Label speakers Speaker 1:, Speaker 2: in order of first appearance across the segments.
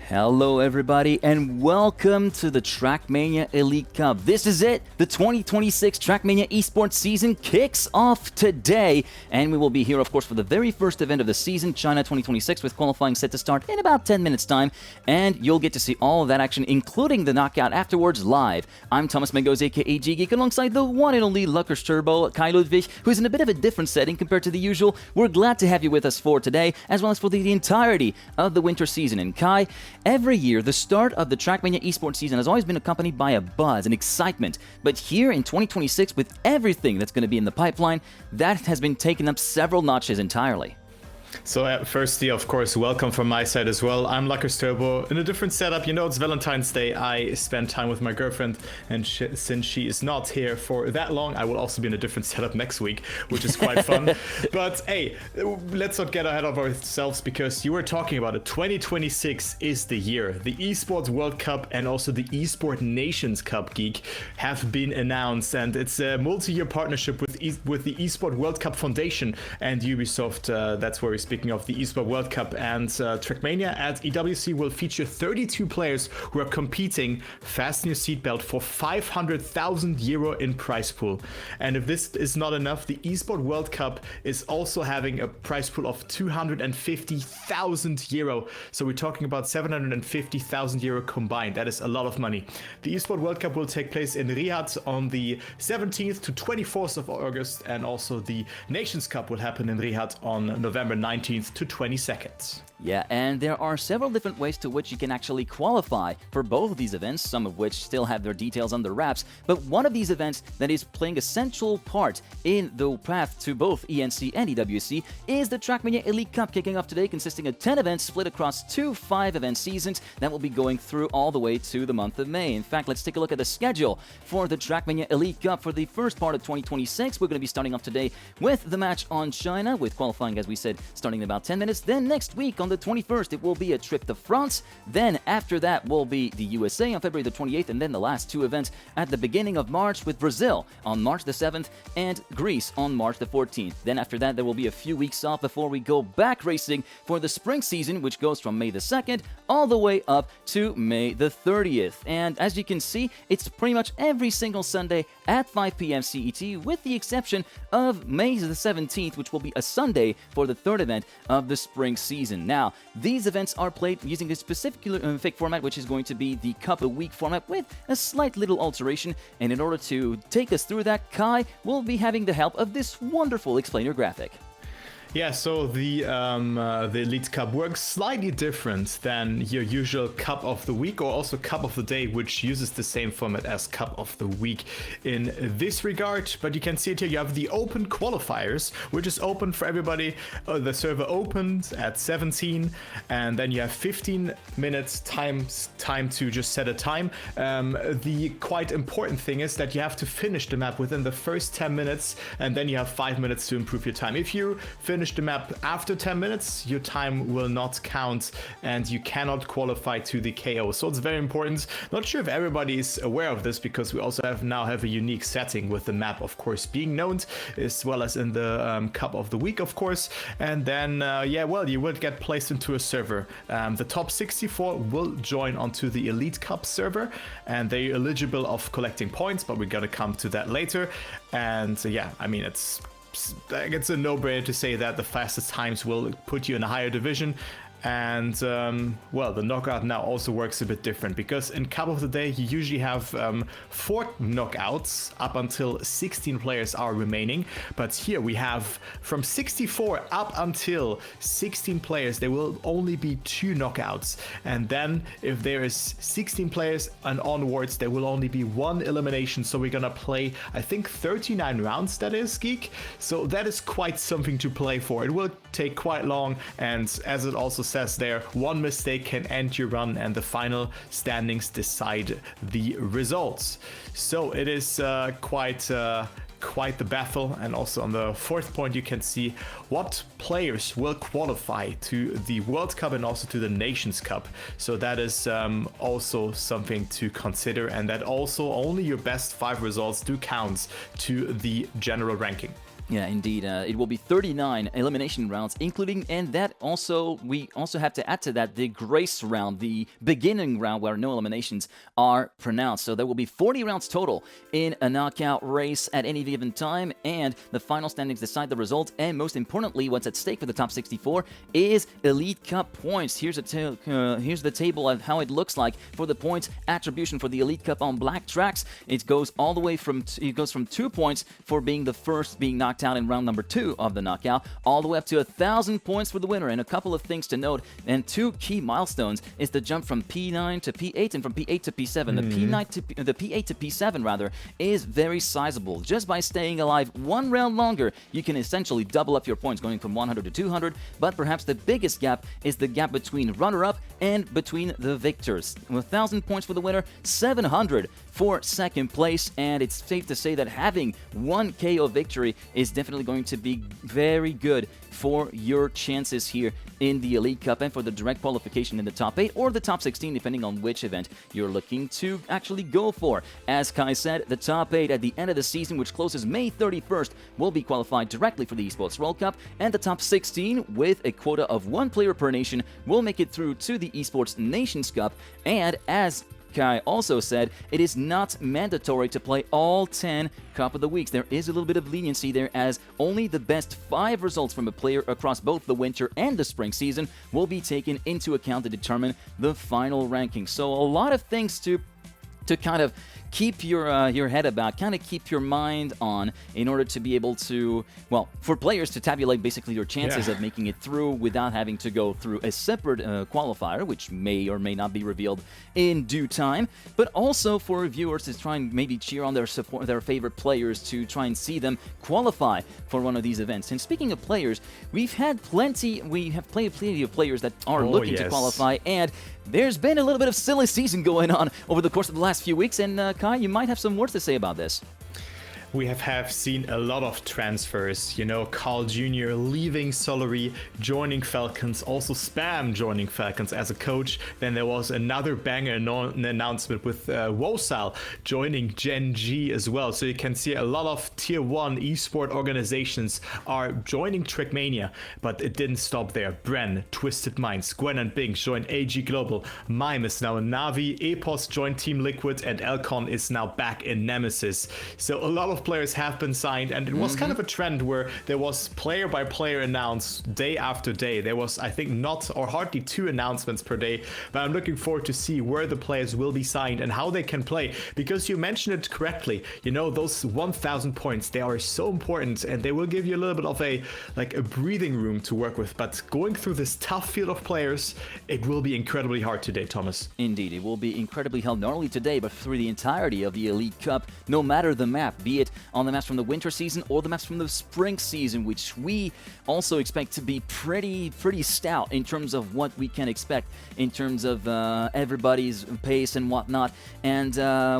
Speaker 1: Hello everybody and welcome to the Trackmania Elite Cup. This is it. The 2026 Trackmania esports season kicks off today, and we will be here of course for the very first event of the season, China 2026, with qualifying set to start in about 10 minutes time, and you'll get to see all of that action including the knockout afterwards live. I'm Thomas Mengos aka GGeek alongside the one and only Luckers Turbo, Kai Ludwig, who's in a bit of a different setting compared to the usual. We're glad to have you with us for today as well as for the entirety of the winter season. And Kai, every year, the start of the Trackmania esports season has always been accompanied by a buzz and excitement. But here in 2026, with everything that's going to be in the pipeline, that has been taken up several notches entirely.
Speaker 2: So firstly, of course, welcome from my side as well. I'm Luckers Turbo in a different setup. You know, it's Valentine's Day. I spend time with my girlfriend, and since she is not here for that long, I will also be in a different setup next week, which is quite fun. But hey, let's not get ahead of ourselves, because you were talking about it. 2026 is the year. The Esports World Cup and also the Esport Nations Cup, Geek, have been announced, and it's a multi-year partnership with the Esport World Cup Foundation and Ubisoft. That's where speaking of the Esport World Cup, and Trackmania at EWC will feature 32 players who are competing, fasten your seatbelt, for 500,000 euro in prize pool. And if this is not enough, the Esport World Cup is also having a prize pool of 250,000 euro. So we're talking about 750,000 euro combined. That is a lot of money. The Esport World Cup will take place in Riyadh on the 17th to 24th of August, and also the Nations Cup will happen in Riyadh on November 19th to 22nd.
Speaker 1: Yeah, and there are several different ways to which you can actually qualify for both of these events, some of which still have their details under wraps. But one of these events that is playing a central part in the path to both ENC and EWC is the Trackmania Elite Cup, kicking off today, consisting of 10 events split across two 5-event seasons that will be going through all the way to the month of May. In fact, let's take a look at the schedule for the Trackmania Elite Cup for the first part of 2026. We're going to be starting off today with the match on China, with qualifying, as we said, starting in about 10 minutes. Then next week on the 21st, it will be a trip to France. Then after that will be the USA on February the 28th, and then the last two events at the beginning of March, with Brazil on March the 7th and Greece on March the 14th. Then after that, there will be a few weeks off before we go back racing for the spring season, which goes from May the 2nd all the way up to May the 30th. And as you can see, it's pretty much every single Sunday at 5 p.m. CET, with the exception of May the 17th, which will be a Sunday for the third event of the spring season. Now, these events are played using a specific format, which is going to be the Cup a Week format with a slight little alteration. And in order to take us through that, Kai will be having the help of this wonderful explainer graphic.
Speaker 2: Yeah, so the Elite Cup works slightly different than your usual Cup of the Week, or also Cup of the Day, which uses the same format as Cup of the Week in this regard. But you can see it here. You have the open qualifiers, which is open for everybody. The server opened at 17, and then you have 15 minutes time to just set a time. The quite important thing is that you have to finish the map within the first 10 minutes, and then you have 5 minutes to improve your time. If you finish the map after 10 minutes, your time will not count and you cannot qualify to the KO. So it's very important. Not sure if everybody is aware of this, because we also now have a unique setting with the map, of course, being known, as well as in the Cup of the Week, of course. And then, you will get placed into a server. The top 64 will join onto the Elite Cup server, and they're eligible of collecting points, but we're gonna come to that later. And I mean, it's a no-brainer to say that the fastest times will put you in a higher division. And the knockout now also works a bit different, because in Cup of the Day you usually have 4 knockouts up until 16 players are remaining, but here we have from 64 up until 16 players, there will only be 2 knockouts, and then if there is 16 players and onwards, there will only be 1 elimination. So we're gonna play, I think, 39 rounds, that is, Geek. So that is quite something to play for. It will take quite long, and as it also says there, 1 mistake can end your run, and the final standings decide the results. So it is quite the battle. And also on the 4th point, you can see what players will qualify to the World Cup and also to the Nations Cup. So that is also something to consider, and that also only your best 5 results do count to the general ranking.
Speaker 1: Yeah, indeed. It will be 39 elimination rounds, including, and that also, we also have to add to that the grace round, the beginning round where no eliminations are pronounced. So there will be 40 rounds total in a knockout race at any given time, and the final standings decide the result. And most importantly, what's at stake for the top 64 is Elite Cup points. Here's the table of how it looks like for the points attribution for the Elite Cup on black tracks. It goes all the way from 2 points for being the first being knocked out in round number 2 of the knockout, all the way up to 1,000 points for the winner. And a couple of things to note, and 2 key milestones, is the jump from P9 to P8 and from P8 to P7. The P8 to P7 rather is very sizable. Just by staying alive 1 round longer, you can essentially double up your points, going from 100 to 200. But perhaps the biggest gap is the gap between runner-up and between the victors. 1,000 points for the winner, 700 for second place, and it's safe to say that having 1 KO victory is definitely going to be very good for your chances here in the Elite Cup and for the direct qualification in the top 8 or the top 16, depending on which event you're looking to actually go for. As Kai said, the top 8 at the end of the season, which closes May 31st, will be qualified directly for the Esports World Cup, and the top 16, with a quota of 1 player per nation, will make it through to the Esports Nations Cup. And as Kai also said, it is not mandatory to play all 10 Cup of the Weeks. There is a little bit of leniency there, as only the best 5 results from a player across both the winter and the spring season will be taken into account to determine the final ranking. So a lot of things to kind of keep your head about, kind of keep your mind on, in order to be able to, well, for players to tabulate basically your chances of making it through without having to go through a separate qualifier, which may or may not be revealed in due time, but also for viewers to try and maybe cheer on their favorite players, to try and see them qualify for one of these events. And speaking of players, we have plenty of players that are looking to qualify, and there's been a little bit of silly season going on over the course of the last few weeks, and Kai, you might have some words to say about this.
Speaker 2: We have seen a lot of transfers, you know, Carl Jr. leaving Solary, joining Falcons, also Spam joining Falcons as a coach. Then there was another banger announcement with Wosal joining Gen G as well. So you can see a lot of tier 1 esport organizations are joining Trackmania, but it didn't stop there. Bren, Twisted Minds, Gwen and Bing joined AG Global, Mime is now in Navi, Epos joined Team Liquid, and Elcon is now back in Nemesis. So a lot of players have been signed, and it was kind of a trend where there was player by player announced day after day. There was, I think, not or hardly 2 announcements per day, but I'm looking forward to see where the players will be signed and how they can play, because you mentioned it correctly, you know, those 1,000 points, they are so important, and they will give you a little bit of a breathing room to work with. But going through this tough field of players, it will be incredibly hard today, Thomas.
Speaker 1: Indeed, it will be incredibly hard, not only today, but through the entirety of the Elite Cup, no matter the map, be it on the maps from the winter season or the maps from the spring season, which we also expect to be pretty stout in terms of what we can expect in terms of everybody's pace and whatnot. And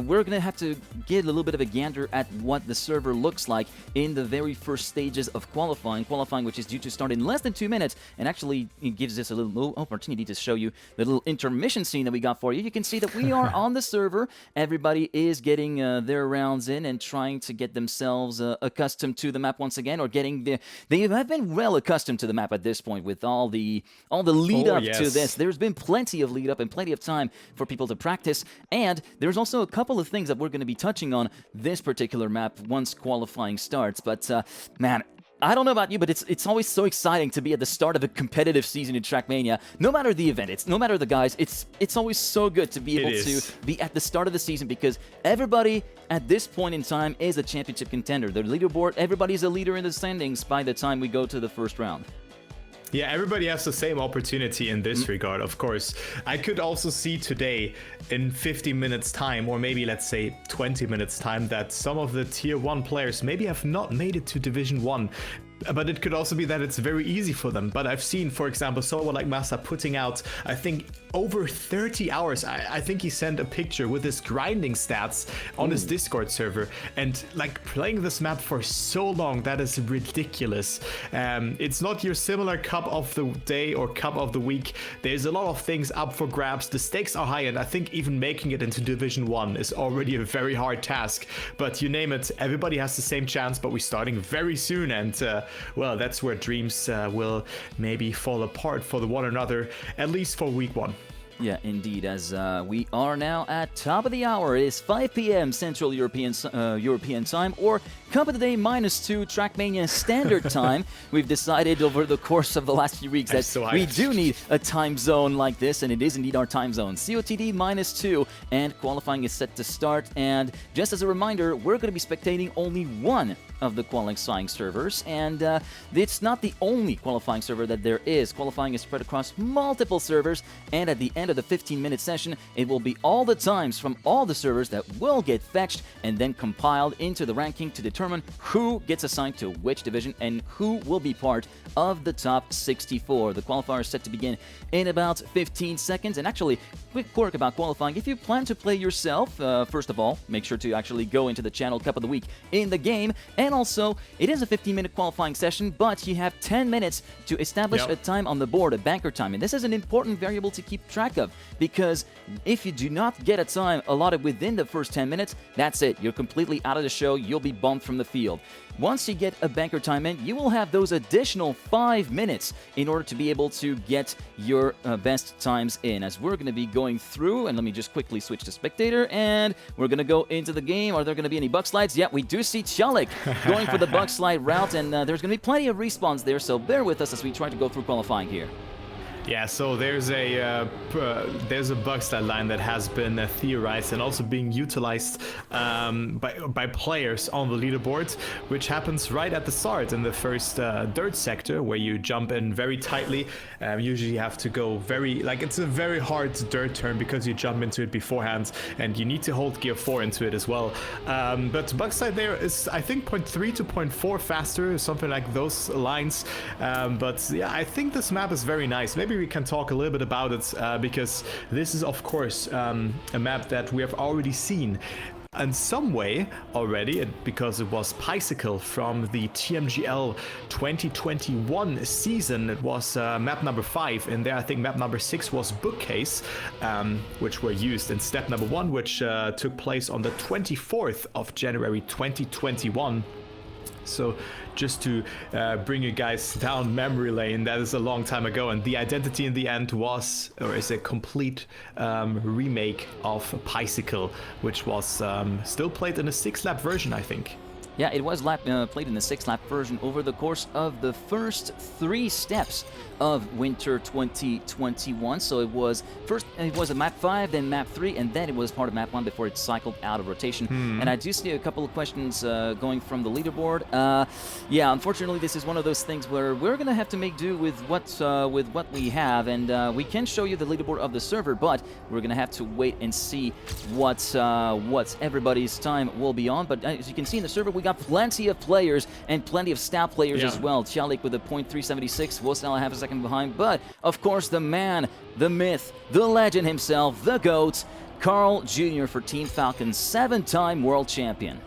Speaker 1: we're going to have to get a little bit of a gander at what the server looks like in the very first stages of qualifying, which is due to start in less than 2 minutes, and actually it gives us a little opportunity to show you the little intermission scene that we got for you. You can see that we are on the server. Everybody is getting their rounds in and trying to get themselves accustomed to the map once again, or they have been well accustomed to the map at this point with all the lead up to this. There's been plenty of lead up and plenty of time for people to practice, and there's also a couple of things that we're going to be touching on this particular map once qualifying starts. But man, I don't know about you, but it's always so exciting to be at the start of a competitive season in Trackmania. No matter the event, no matter the guys, it's always so good to be able to be at the start of the season, because everybody at this point in time is a championship contender. The leaderboard, everybody's a leader in the standings by the time we go to the first round.
Speaker 2: Yeah, everybody has the same opportunity in this regard, of course. I could also see today in 50 minutes time, or maybe let's say 20 minutes time, that some of the tier 1 players maybe have not made it to Division 1 But it could also be that it's very easy for them. But I've seen, for example, someone like Massa putting out, I think, over 30 hours. I think he sent a picture with his grinding stats on his Discord server. And like playing this map for so long, that is ridiculous. It's not your similar cup of the day or cup of the week. There's a lot of things up for grabs. The stakes are high, and I think even making it into Division 1 is already a very hard task. But you name it, everybody has the same chance, but we're starting very soon. And well, that's where dreams will maybe fall apart for the one another, at least for week 1.
Speaker 1: Yeah, indeed, as we are now at top of the hour. It is 5 p.m. Central European time, or Cup of the Day -2 Trackmania Standard Time. We've decided over the course of the last few weeks that we do need a time zone like this, and it is indeed our time zone. COTD -2, and qualifying is set to start. And just as a reminder, we're going to be spectating only one of the qualifying servers, and it's not the only qualifying server that there is. Qualifying is spread across multiple servers, and at the end of the 15-minute session, it will be all the times from all the servers that will get fetched and then compiled into the ranking to determine who gets assigned to which division and who will be part of the top 64. The qualifier is set to begin in about 15 seconds. And actually, quick quirk about qualifying: if you plan to play yourself, first of all, make sure to actually go into the channel Cup of the Week in the game. And also, it is a 15-minute qualifying session, but you have 10 minutes to establish a time on the board, a banker time. And this is an important variable to keep track of, because if you do not get a time allotted within the first 10 minutes, that's it. You're completely out of the show. You'll be bumped from the field. Once you get a banker time in, you will have those additional 5 minutes in order to be able to get your best times in. As we're going to be going through, and let me just quickly switch to spectator, and we're going to go into the game. Are there going to be any bug slides? Yeah, we do see Chalik going for the bug slide route, and there's going to be plenty of respawns there, so bear with us as we try to go through qualifying here.
Speaker 2: Yeah, so there's a bug slide line that has been theorized and also being utilized by players on the leaderboard, which happens right at the start in the first dirt sector, where you jump in very tightly. Usually you have to go it's a very hard dirt turn because you jump into it beforehand, and you need to hold gear 4 into it as well. But bug slide there is, I think, 0.3 to 0.4 faster, something like those lines. But yeah, I think this map is very nice. Maybe we can talk a little bit about it, because this is, of course, a map that we have already seen in some way already, because it was Bicycle from the TMGL 2021 season. It was map number 5, and there I think map number 6 was Bookcase, which were used in step number 1, which took place on the 24th of January 2021. So just to bring you guys down memory lane, that is a long time ago, and the identity in the end was, or is a complete remake of Bicycle, which was still played in a 6-lap version, I think.
Speaker 1: Yeah, it was played in the 6-lap version over the course of the first 3 steps of Winter 2021. So it was a map 5, then map 3, and then it was part of map 1 before it cycled out of rotation. And I do see a couple of questions going from the leaderboard. Yeah, unfortunately, this is one of those things where we're gonna have to make do with what we have, and we can show you the leaderboard of the server, but we're gonna have to wait and see what everybody's time will be on. But as you can see in the server, we got plenty of players and plenty of stout players as well. Chalik with a .376, Wosnell a half a second behind, but of course the man, the myth, the legend himself, the GOAT, Carl Jr. for Team Falcon, 7-time world champion.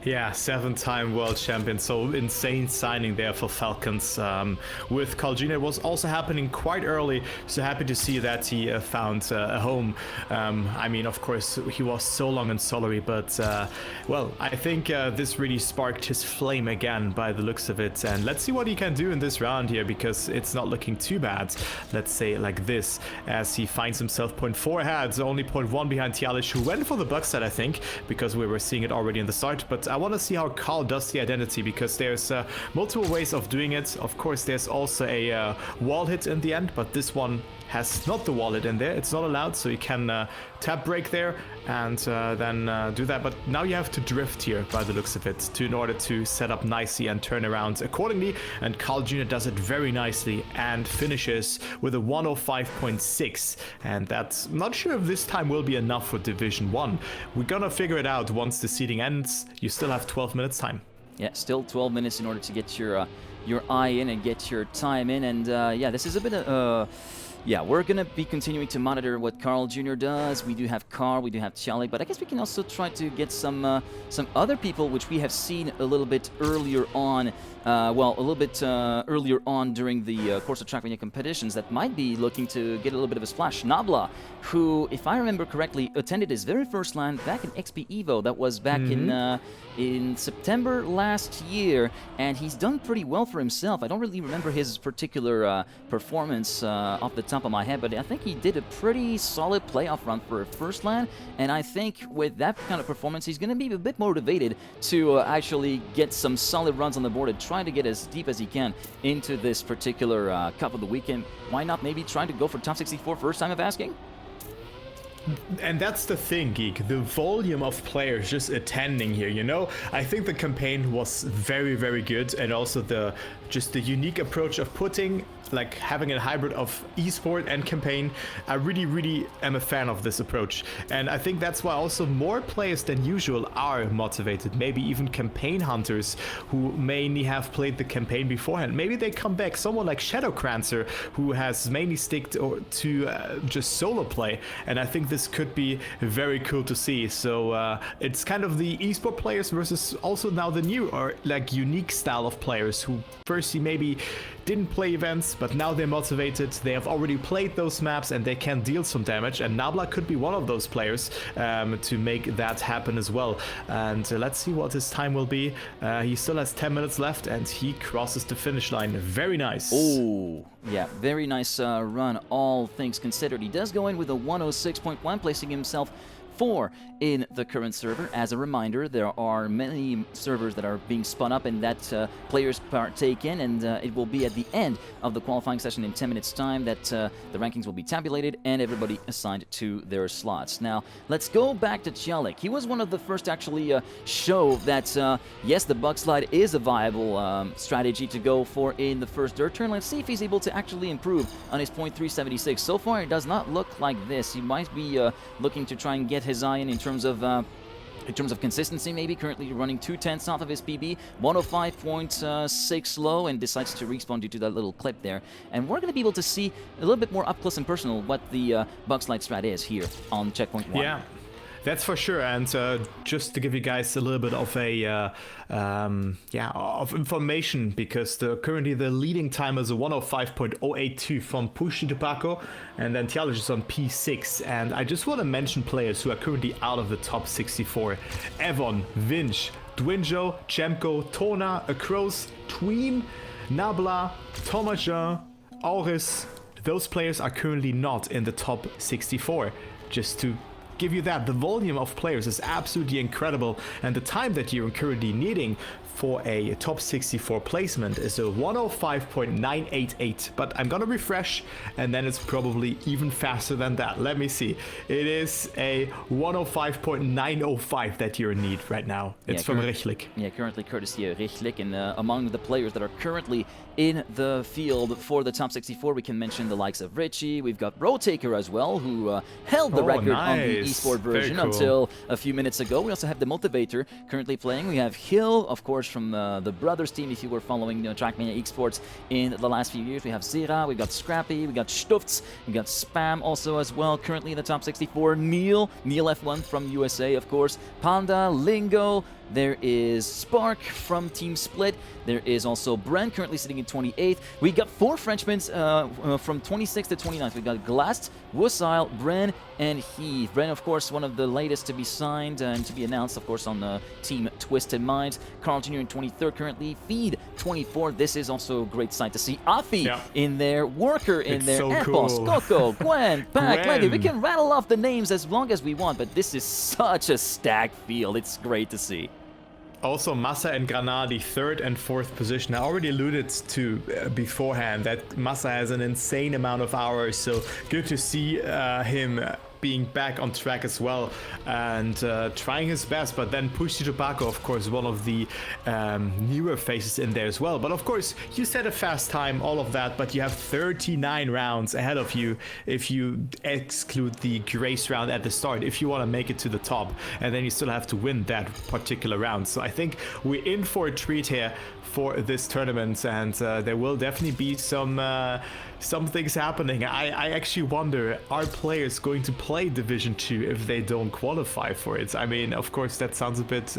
Speaker 2: Yeah, 7-time world champion. So insane signing there for Falcons with Carl Jr. It was also happening quite early. So happy to see that he found a home. I mean, of course, he was so long in Solary, but well, I think this really sparked his flame again by the looks of it. And let's see what he can do in this round here, because it's not looking too bad. Let's say it like this, as he finds himself 0.4 ahead, only 0.1 behind Tialish, who went for the bug set, I think, because we were seeing it already in the start. But I want to see how Carl does the identity, because there's multiple ways of doing it. Of course, there's also a wall hit in the end, but this one has not the wall hit in there. It's not allowed, so you can tap break there and then do that. But now you have to drift here by the looks of it in order to set up nicely and turn around accordingly. And Carl Jr. does it very nicely and finishes with a 105.6. And that's not sure if this time will be enough for Division 1. We're gonna figure it out once the seeding ends. You still have 12 minutes time.
Speaker 1: Yeah, still 12 minutes in order to get your your eye in and get your time in. And yeah, this is a bit of... yeah, we're going to be continuing to monitor what Carl Jr. does. We do have Carl, we do have Cialik, but I guess we can also try to get some other people which we have seen a little bit earlier on, well, a little bit earlier on during the course of Trackmania competitions that might be looking to get a little bit of a splash. Nabla, who, if I remember correctly, attended his very first LAN back in XP Evo. That was back in September last year, and he's done pretty well for himself. I don't really remember his particular performance off the top of my head, but I think he did a pretty solid playoff run for a first LAN, and I think with that kind of performance, he's going to be a bit motivated to actually get some solid runs on the board and try to get as deep as he can into this particular Cup of the Weekend. Why not maybe try to go for top 64 first time of asking?
Speaker 2: And that's the thing, Geek, the volume of players just attending here, you know? I think the campaign was very, very good, and also the unique approach of putting, like, having a hybrid of esport and campaign. I really, really am a fan of this approach, and I think that's why also more players than usual are motivated. Maybe even campaign hunters who mainly have played the campaign beforehand. Maybe they come back. Someone like Shadowcrancer, who has mainly sticked to just solo play, and I think this could be very cool to see. So it's kind of the esport players versus also now the new or like unique style of players who firstly maybe didn't play events, but now they're motivated. They have already played those maps and they can deal some damage, and Nabla could be one of those players to make that happen as well. And let's see what his time will be. He still has 10 minutes left and he crosses the finish line. Very nice.
Speaker 1: Oh, yeah, very nice run, all things considered. He does go in with a 106.1, placing himself 4 in the current server. As a reminder, there are many servers that are being spun up and that players partake in, and it will be at the end of the qualifying session in 10 minutes time that the rankings will be tabulated and everybody assigned to their slots. Now, let's go back to Cialik. He was one of the first to actually show that, yes, the bug slide is a viable strategy to go for in the first dirt turn. Let's see if he's able to actually improve on his .376. So far, it does not look like this. He might be looking to try and get his eye in terms of consistency, maybe currently running 2/10 off of his PB, 105.6 low, and decides to respawn due to that little clip there. And we're going to be able to see a little bit more up close and personal what the bug slide strat is here on checkpoint 1.
Speaker 2: Yeah. That's for sure, and just to give you guys a little bit of a of information, because currently the leading time is a 105.082 from Pushi to Paco, and then Tialage is on P6. And I just want to mention players who are currently out of the top 64: Evon, Vinch, Dwinjo, Chemko, Tona, Acros, Tween, Nabla, Tomajan, Auris. Those players are currently not in the top 64. Just to give you that, the volume of players is absolutely incredible, and the time that you're currently needing for a top 64 placement is a 105.988, but I'm gonna refresh and then it's probably even faster than that. Let me see. It is a 105.905 that you're in need right now. It's from Richlik.
Speaker 1: Yeah, currently courtesy of Richlik, and among the players that are currently in the field for the top 64, we can mention the likes of Richie. We've got Rotaker as well, who held the record on the esport version until a few minutes ago. We also have the Motivator currently playing. We have Hill, of course, from the Brothers team, if you were following Trackmania Esports in the last few years. We have Zera, we got Scrappy, we got Stufts, we got Spam also as well, currently in the top 64. Neil F1 from USA, of course. Panda, Lingo. There is Spark from Team Split. There is also Brent, currently sitting in 28th. We got 4 Frenchmen from 26th to 29th. We got Glast, Wussile, Bren, and Heath. Bren, of course, one of the latest to be signed and to be announced, of course, on the Team Twisted Minds. Carl Jr. in 23rd currently. Feed 24th. This is also a great sight to see. Afi in there. Worker in there.
Speaker 2: So
Speaker 1: Epos,
Speaker 2: cool.
Speaker 1: Coco, Gwen, Pac, Leggy. We can rattle off the names as long as we want, but this is such a stacked field. It's great to see.
Speaker 2: Also, Massa and Granadi, 3rd and 4th position. I already alluded to beforehand that Massa has an insane amount of hours, so good to see him being back on track as well and trying his best. But then Pushi Tobacco, of course, one of the newer faces in there as well. But of course, you set a fast time, all of that, but you have 39 rounds ahead of you if you exclude the grace round at the start, if you want to make it to the top, and then you still have to win that particular round. So I think we're in for a treat here for this tournament, and there will definitely be some things happening. I actually wonder, are players going to play Division 2 if they don't qualify for it? I mean, of course, that sounds a bit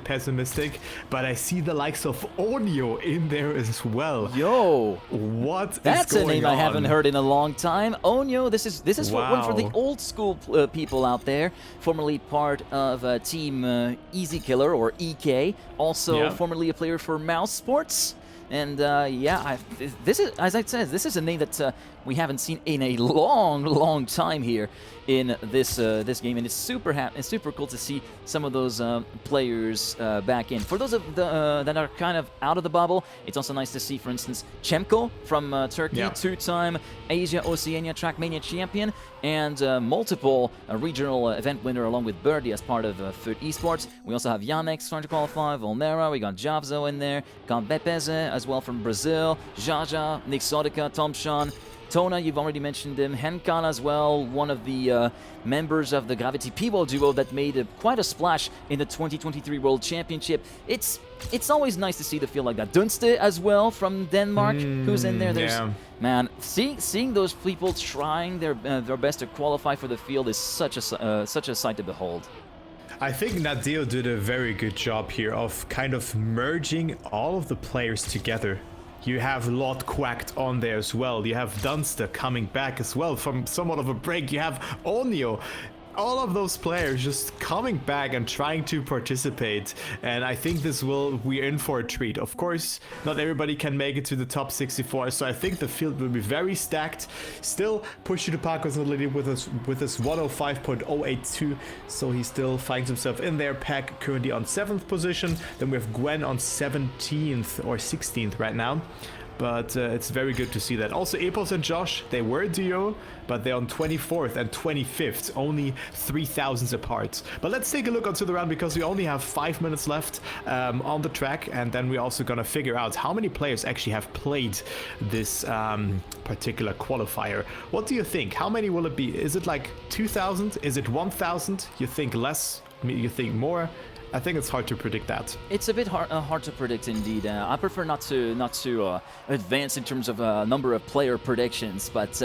Speaker 2: pessimistic, but I see the likes of Onyo in there as well.
Speaker 1: Yo,
Speaker 2: what
Speaker 1: that's
Speaker 2: is going
Speaker 1: a name
Speaker 2: on?
Speaker 1: I haven't heard in a long time. Onyo, this is one for the
Speaker 2: Wow.
Speaker 1: old school people out there. Formerly part of Team Easy Killer or EK, also
Speaker 2: Yeah.
Speaker 1: formerly a player for Mouse Sports. And yeah, this is, as I said, this is a name that we haven't seen in a long time here in this game, and it's super cool to see some of those players back in. For those of that are kind of out of the bubble, it's also nice to see, for instance, Chemko from Turkey,
Speaker 2: Yeah.
Speaker 1: two-time Asia Oceania Trackmania champion, and multiple regional event winner along with Birdie as part of Foot Esports. We also have Yannick trying to qualify, Volnera, we got Javzo in there, got Bepeze as well from Brazil, Jaja, Nixotica, Tomshan, Tona, you've already mentioned him, Henkan as well, one of the members of the Gravity Pivo duo that made quite a splash in the 2023 World Championship. It's always nice to see the field like that. Dunste as well from Denmark, who's in there. There's,
Speaker 2: yeah.
Speaker 1: man, seeing those people trying their best to qualify for the field is such a sight to behold.
Speaker 2: I think Nadeo did a very good job here of kind of merging all of the players together. You have Lord Quacked on there as well. You have Dunster coming back as well from somewhat of a break. You have Onyo. All of those players just coming back and trying to participate, and I think we're in for a treat. Of course, not everybody can make it to the top 64, so I think the field will be very stacked. Still, Pushi Tupako is leading with us 105.082, so he still finds himself in there. Pack currently on 7th position. Then we have Gwen on 17th or 16th right now. But it's very good to see that. Also, Epos and Josh, they were a duo, but they're on 24th and 25th, only 3,000s apart. But let's take a look onto the round, because we only have 5 minutes left on the track, and then we're also gonna figure out how many players actually have played this particular qualifier. What do you think? How many will it be? Is it like 2,000? Is it 1,000? You think less? You think more? I think it's hard to predict that.
Speaker 1: It's a bit hard to predict indeed. I prefer not to advance in terms of number of player predictions, but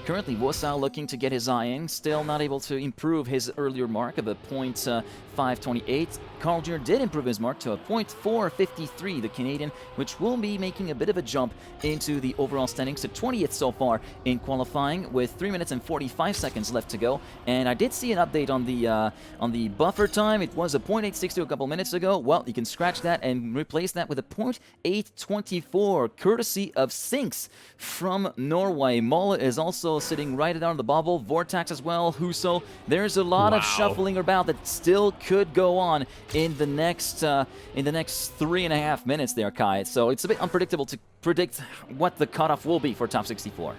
Speaker 1: currently Wosao looking to get his eye in, still not able to improve his earlier mark of a .528. Carl Jr. did improve his mark to a .453, the Canadian, which will be making a bit of a jump into the overall standings to 20th so far in qualifying, with 3 minutes and 45 seconds left to go. And I did see an update on the buffer time. It was a .862 a couple minutes ago. Well, you can scratch that and replace that with a .824, courtesy of Sinks from Norway. Molle is also sitting right down the bubble. Vortax as well. Huso. There's a lot of shuffling about that still could go on in the next 3.5 minutes there, Kai. So it's a bit unpredictable to predict what the cutoff will be for top 64.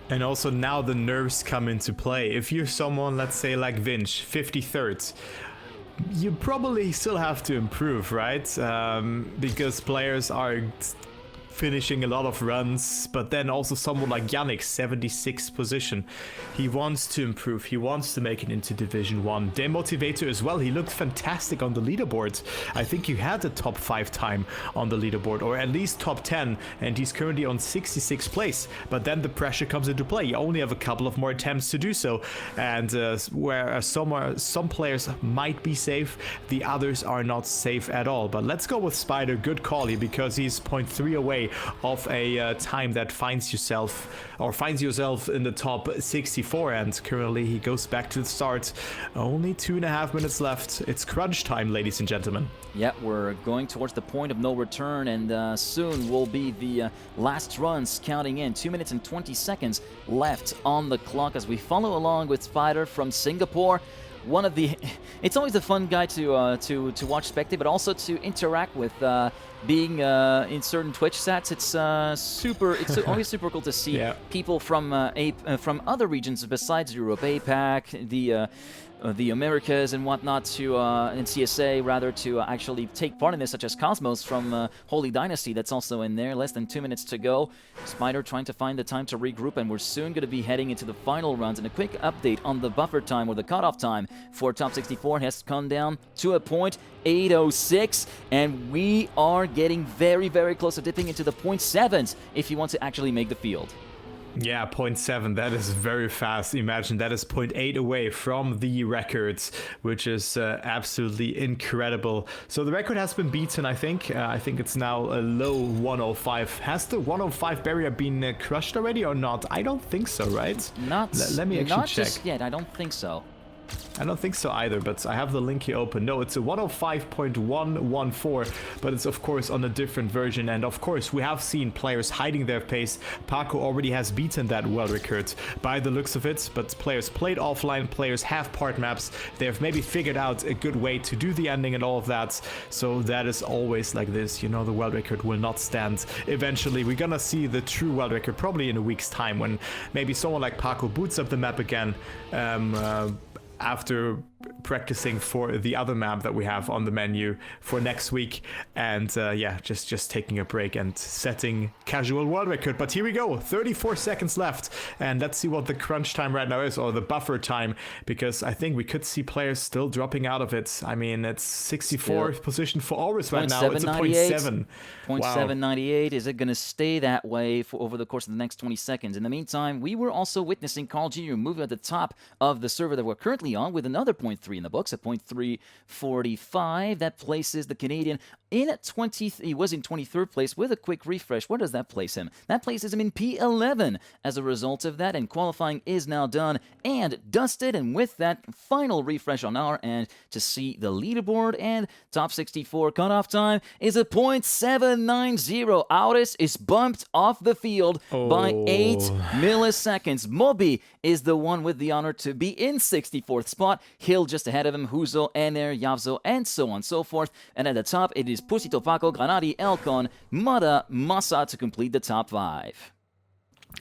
Speaker 2: And also now the nerves come into play. If you're someone, let's say like Vinch, 53rd, you probably still have to improve, right? Because players are finishing a lot of runs, but then also someone like Yannick, 76th position. He wants to improve, he wants to make it into Division 1. Demotivator as well, he looked fantastic on the leaderboard. I think he had the top 5 time on the leaderboard, or at least top 10, and he's currently on 66th place. But then the pressure comes into play, you only have a couple of more attempts to do so, and where some players might be safe, the others are not safe at all. But let's go with Spider, good call here, because he's 0.3 away of a time that finds yourself in the top 64, and currently he goes back to the start. Only 2.5 minutes left. It's crunch time, ladies and gentlemen.
Speaker 1: Yeah, we're going towards the point of no return, and soon will be the last runs counting in. 2 minutes and 20 seconds left on the clock as we follow along with Spider from Singapore. It's always a fun guy to watch spectate, but also to interact with being in certain Twitch sets, it's always super cool to see people from other regions besides Europe, APAC, the Americas and whatnot, in CSA rather, to actually take part in this, such as Cosmos from Holy Dynasty, that's also in there. Less than 2 minutes to go. Spider trying to find the time to regroup, and we're soon going to be heading into the final runs. And a quick update on the buffer time, or the cutoff time, for Top 64 has come down to a point 8:06, and we are getting very, very close to dipping into the 0.7s if you want to actually make the field.
Speaker 2: Yeah, 0.7, that is very fast. Imagine that is 0.8 away from the records, which is absolutely incredible. So the record has been beaten, I think. I think it's now a low 105. Has the 105 barrier been crushed already or not? I don't think so, right? Let me actually check.
Speaker 1: Not just yet, I don't think so.
Speaker 2: I don't think so either, but I have the link here open. No, it's a 105.114, but it's of course on a different version. And of course, we have seen players hiding their pace. Paco already has beaten that world record by the looks of it, but players played offline, players have part maps. They have maybe figured out a good way to do the ending and all of that. So that is always like this. You know, the world record will not stand. Eventually, we're gonna see the true world record probably in a week's time, when maybe someone like Paco boots up the map again. After practicing for the other map that we have on the menu for next week, and yeah, just taking a break and setting casual world record. But here we go, 34 seconds left, and let's see what the crunch time right now is, or the buffer time, because I think we could see players still dropping out of it. I mean, it's 64th position for Aurus right now. It's a 0.7.
Speaker 1: 0.798. Is it going to stay that way for over the course of the next 20 seconds? In the meantime, we were also witnessing Carl Jr. moving at the top of the server that we're currently on, with another 0.3 in the books at 0.345. That places the Canadian in 20th. He was in 23rd place with a quick refresh. Where does that place him? That places him in P11 as a result of that, and qualifying is now done and dusted. And with that final refresh on our end to see the leaderboard, and top 64 cutoff time is a 0.790. Aurus is bumped off the field by 8 milliseconds. Moby is the one with the honor to be in 64th spot. Hill just ahead of him, Huzo, Ener, Yavzo, and so on and so forth. And at the top, it is Pusito, Paco, Granadi, Elcon, Mada, Massa to complete the top 5.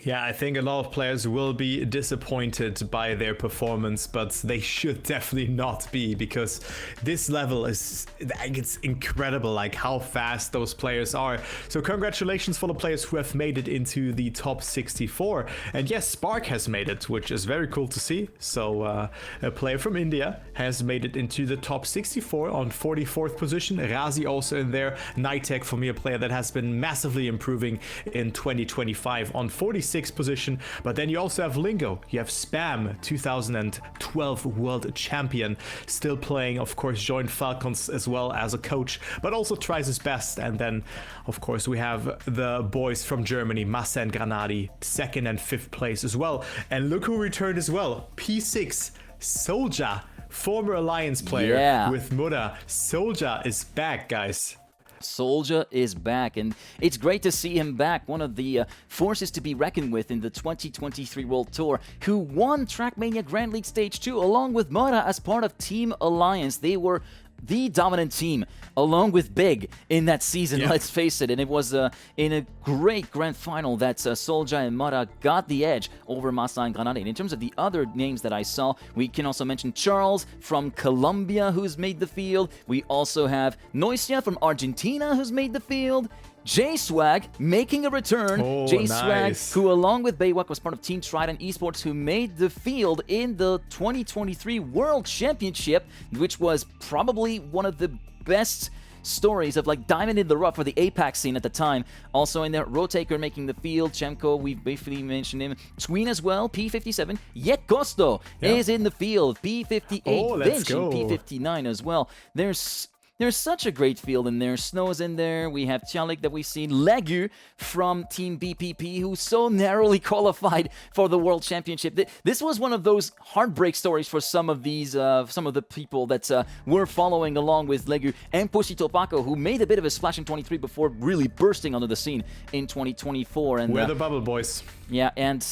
Speaker 2: Yeah, I think a lot of players will be disappointed by their performance, but they should definitely not be, because this level is, like, it's incredible, like how fast those players are. So congratulations for the players who have made it into the top 64. And yes, Spark has made it, which is very cool to see. So a player from India has made it into the top 64 on 44th position. Razi also in there. Nitek, for me, a player that has been massively improving in 2025 on 46th position. But then you also have Lingo, you have Spam, 2012 world champion, still playing, of course, joined Falcons as well as a coach, but also tries his best. And then of course we have the boys from Germany, Massa and Granadi, 2nd and 5th place as well. And look who returned as well, P6 Soldier, former Alliance player with Muda. Soldier is back, guys.
Speaker 1: Soldier is back, and it's great to see him back. One of the forces to be reckoned with in the 2023 World Tour, who won Trackmania Grand League Stage 2 along with Mara as part of Team Alliance. They were the dominant team, along with Big, in that season, let's face it. And it was in a great grand final that Soldier and Mara got the edge over Massa and Granada. And in terms of the other names that I saw, we can also mention Charles from Colombia, who's made the field. We also have Noisia from Argentina, who's made the field. J-Swag making a return. J-Swag, who along with Baywalk was part of Team Trident Esports, who made the field in the 2023 World Championship, which was probably one of the best stories of like diamond in the rough for the APAC scene at the time. Also in there, Rotaker making the field. Chemko, we've briefly mentioned him. Tween as well, P57. Yet Costo is in the field, P58. Vinci, P59 as well. There's such a great field in there. Snow's in there. We have Tialik that we've seen. Legu from Team BPP, who so narrowly qualified for the World Championship. This was one of those heartbreak stories for some of the people that were following along with Legu, and Pusito Paco, who made a bit of a splash in 23 before really bursting onto the scene in 2024. And
Speaker 2: we're the bubble boys.
Speaker 1: Yeah, and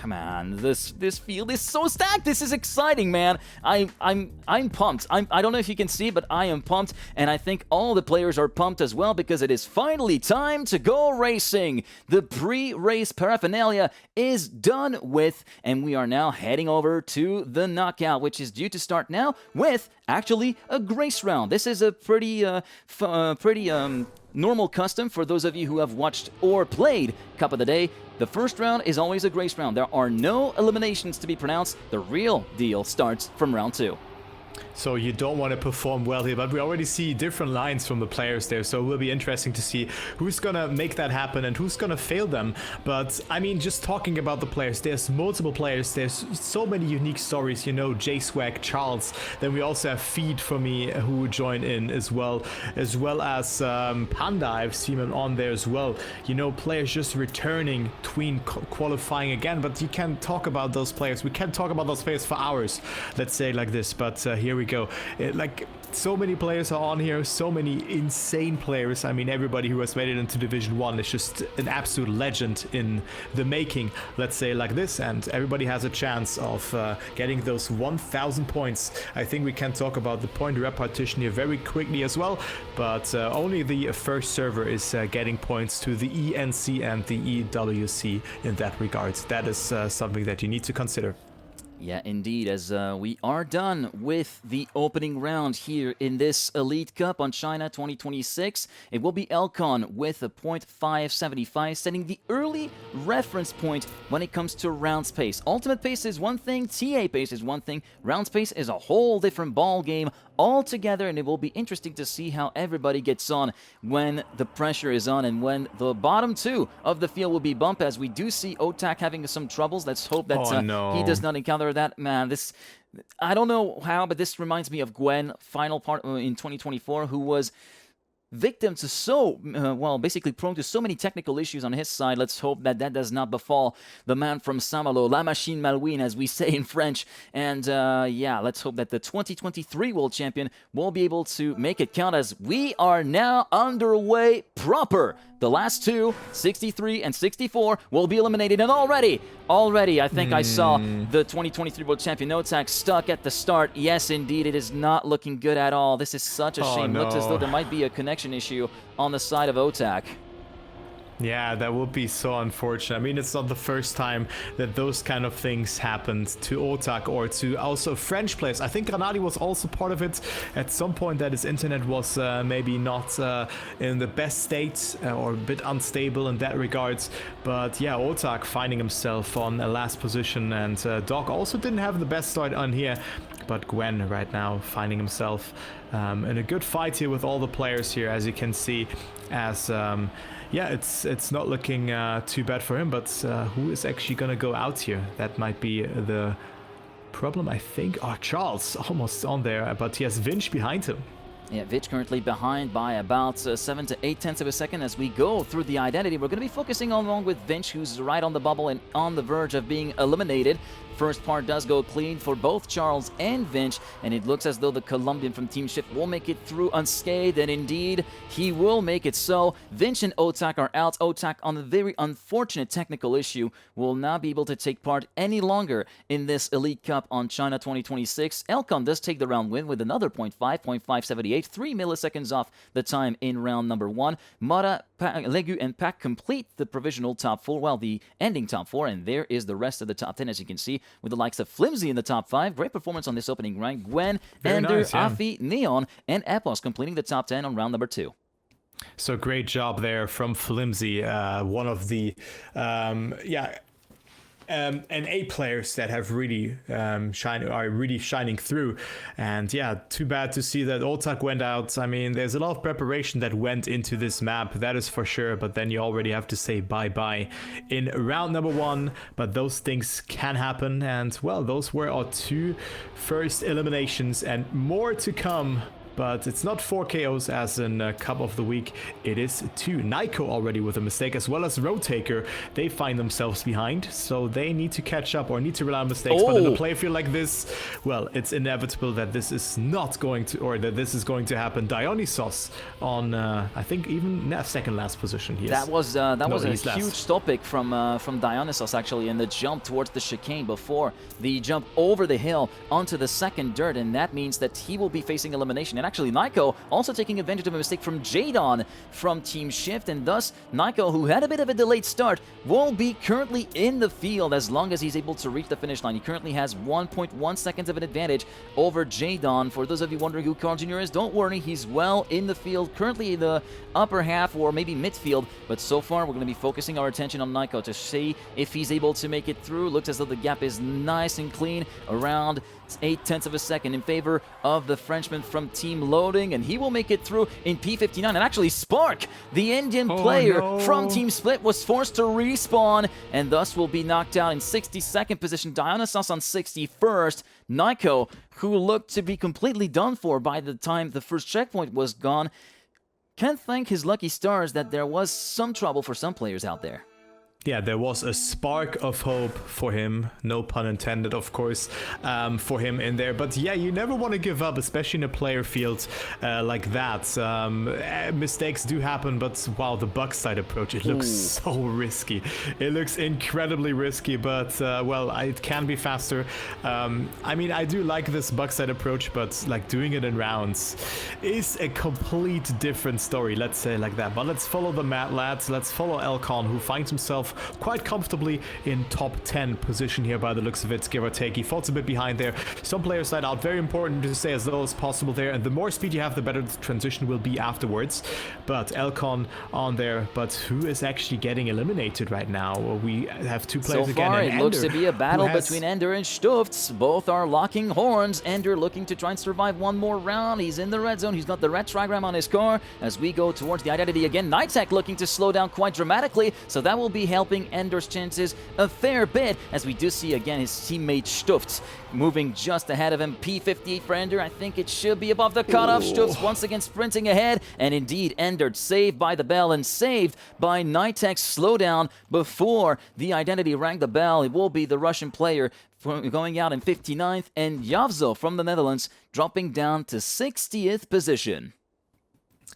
Speaker 1: man, this field is so stacked. This is exciting, man. I'm pumped. I don't know if you can see, but I am pumped pumped, and I think all the players are pumped as well because it is finally time to go racing. The pre-race paraphernalia is done with, and we are now heading over to the knockout, which is due to start now with actually a grace round. This is a pretty normal custom for those of you who have watched or played Cup of the Day. The first round is always a grace round. There are no eliminations to be pronounced. The real deal starts from round 2.
Speaker 2: So you don't want to perform well here, but we already see different lines from the players there, so it will be interesting to see who's gonna make that happen and who's gonna fail them. But I mean, just talking about the players, there's multiple players, there's so many unique stories, you know, J-Swag, Charles, then we also have Feed for me who join in as well as Panda. I've seen him on there as well, you know, players just returning tween qualifying again. But you can talk about those players, we can talk about those players for hours, let's say like this. But here we go. Like, so many players are on here, so many insane players. I mean, everybody who has made it into Division 1 is just an absolute legend in the making, let's say like this, and everybody has a chance of getting those 1,000 points. I think we can talk about the point repartition here very quickly as well, but only the first server is getting points to the ENC and the EWC in that regard. That is something that you need to consider.
Speaker 1: Yeah, indeed, as we are done with the opening round here in this Elite Cup on China 2026. It will be Elcon with a .575, setting the early reference point when it comes to round pace. Ultimate pace is one thing, TA pace is one thing, round pace is a whole different ball game altogether, and it will be interesting to see how everybody gets on when the pressure is on and when the bottom 2 of the field will be bumped, as we do see Otak having some troubles. Let's hope that he does not encounter that. Man, this, I don't know how, but this reminds me of Gwen final part in 2024, who was victim to basically prone to so many technical issues on his side. Let's hope that that does not befall the man from Saint-Malo, La Machine Malouine, as we say in French. And yeah, let's hope that the 2023 world champion will be able to make it count, as we are now underway proper. The last two, 63 and 64, will be eliminated. And already, I think I saw the 2023 world champion Otak stuck at the start. Yes, indeed, it is not looking good at all. This is such a shame.
Speaker 2: No.
Speaker 1: Looks as though there might be a connection issue on the side of Otak.
Speaker 2: Yeah, that would be so unfortunate. I mean, it's not the first time that those kind of things happened to Otak or to also French players. I think Granadi was also part of it at some point, that his internet was maybe not in the best state or a bit unstable in that regards. But yeah, Otak finding himself on a last position, and Doc also didn't have the best start on here. But Gwen right now finding himself in a good fight here with all the players here, as you can see, as yeah, it's not looking too bad for him, but who is actually gonna go out here? That might be the problem, I think. Oh, Charles almost on there, but he has Vinch behind him.
Speaker 1: Yeah, Vich currently behind by about 7 to 8 tenths of a second. As we go through the identity, we're going to be focusing along with Vinch, who's right on the bubble and on the verge of being eliminated. First part does go clean for both Charles and Vinch, and it looks as though the Colombian from Team Shift will make it through unscathed, and indeed, he will make it so. Vinch and Otak are out. Otak, on a very unfortunate technical issue, will not be able to take part any longer in this Elite Cup on China 2026. Elcon does take the round win with another .578, 3 milliseconds off the time in round number 1. Mara, Legu, and Pak complete the provisional top 4, well, the ending top 4, and there is the rest of the top 10, as you can see, with the likes of Flimsy in the top 5. Great performance on this opening round. Gwen, Ender,
Speaker 2: nice, yeah.
Speaker 1: Afi, Neon, and Epos completing the top 10 on round number 2.
Speaker 2: So great job there from Flimsy, one of the NA players that have really shining through. And yeah, too bad to see that Otak went out. I mean, there's a lot of preparation that went into this map, that is for sure, but then you already have to say bye-bye in round number 1. But those things can happen, and well, those were our 2 first eliminations, and more to come. But it's not 4 KOs as in Cup of the Week, it is 2. Naiko already with a mistake, as well as Roadtaker. They find themselves behind, so they need to catch up or need to rely on mistakes. But in a playfield like this, well, it's inevitable that this is not going to, or that this is going to happen. Dionysos on, I think, even second last position.
Speaker 1: That was a huge topic from Dionysos, actually, in the jump towards the chicane before the jump over the hill onto the second dirt, and that means that he will be facing elimination. And actually, Naiko also taking advantage of a mistake from Jadon from Team Shift, and thus Naiko, who had a bit of a delayed start, will be currently in the field as long as he's able to reach the finish line. He currently has 1.1 seconds of an advantage over Jadon. For those of you wondering who Carl Jr. is, don't worry, he's well in the field, currently in the upper half or maybe midfield, but so far we're going to be focusing our attention on Naiko to see if he's able to make it through. Looks as though the gap is nice and clean, around 0.8 of a second in favor of the Frenchman from Team Loading, and he will make it through in P59. And actually, Spark, the Indian player from Team Split, was forced to respawn and thus will be knocked out in 62nd position. Dionysos on 61st. Naiko, who looked to be completely done for by the time the first checkpoint was gone, can thank his lucky stars that there was some trouble for some players out there.
Speaker 2: Yeah, there was a spark of hope for him, no pun intended, of course, for him in there. But yeah, you never want to give up, especially in a player field like that. Mistakes do happen, but wow, the bug side approach, it looks so risky. It looks incredibly risky, but well, it can be faster. I mean, I do like this bug side approach, but like doing it in rounds is a complete different story, let's say like that. But let's follow the Mad Lads, let's follow Elcon, who finds himself quite comfortably in top 10 position here by the looks of it, give or take. He falls a bit behind there. Some players slide out. Very important to stay as low as possible there, and the more speed you have, the better the transition will be afterwards. But Elcon on there, but who is actually getting eliminated right now? We have two players
Speaker 1: so far,
Speaker 2: again.
Speaker 1: It looks to be a battle between Ender and Stufts. Both are locking horns. Ender looking to try and survive one more round. He's in the red zone. He's got the red trigram on his car as we go towards the identity again. Nitech looking to slow down quite dramatically, so that will be helping Ender's chances a fair bit, as we do see again his teammate Stufts moving just ahead of him. P58 for Ender. I think it should be above the cutoff. Stufts once again sprinting ahead, and indeed Ender saved by the bell and saved by Nitech's slowdown before the identity rang the bell. It will be the Russian player going out in 59th, and Javzo from the Netherlands dropping down to 60th position.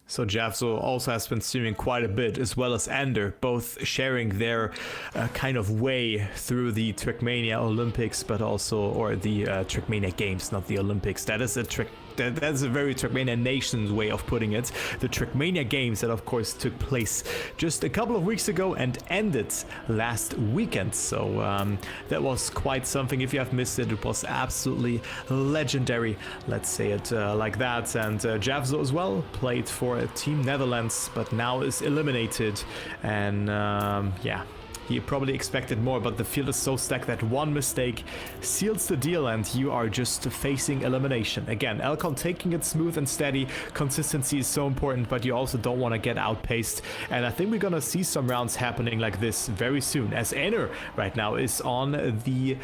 Speaker 2: So Javzo also has been streaming quite a bit, as well as Ender, both sharing their kind of way through the Trackmania Olympics, but also, or the Trackmania Games, not the Olympics. That is a that's a very Trackmania Nations way of putting it. The Trackmania Games that of course took place just a couple of weeks ago and ended last weekend. So that was quite something. If you have missed it, it was absolutely legendary. Let's say it like that. And Javzo as well played for Team Netherlands, but now is eliminated. And yeah. He probably expected more, but the field is so stacked that one mistake seals the deal and you are just facing elimination. Again, Elcon taking it smooth and steady. Consistency is so important, but you also don't want to get outpaced. And I think we're going to see some rounds happening like this very soon, as Ender right now is on the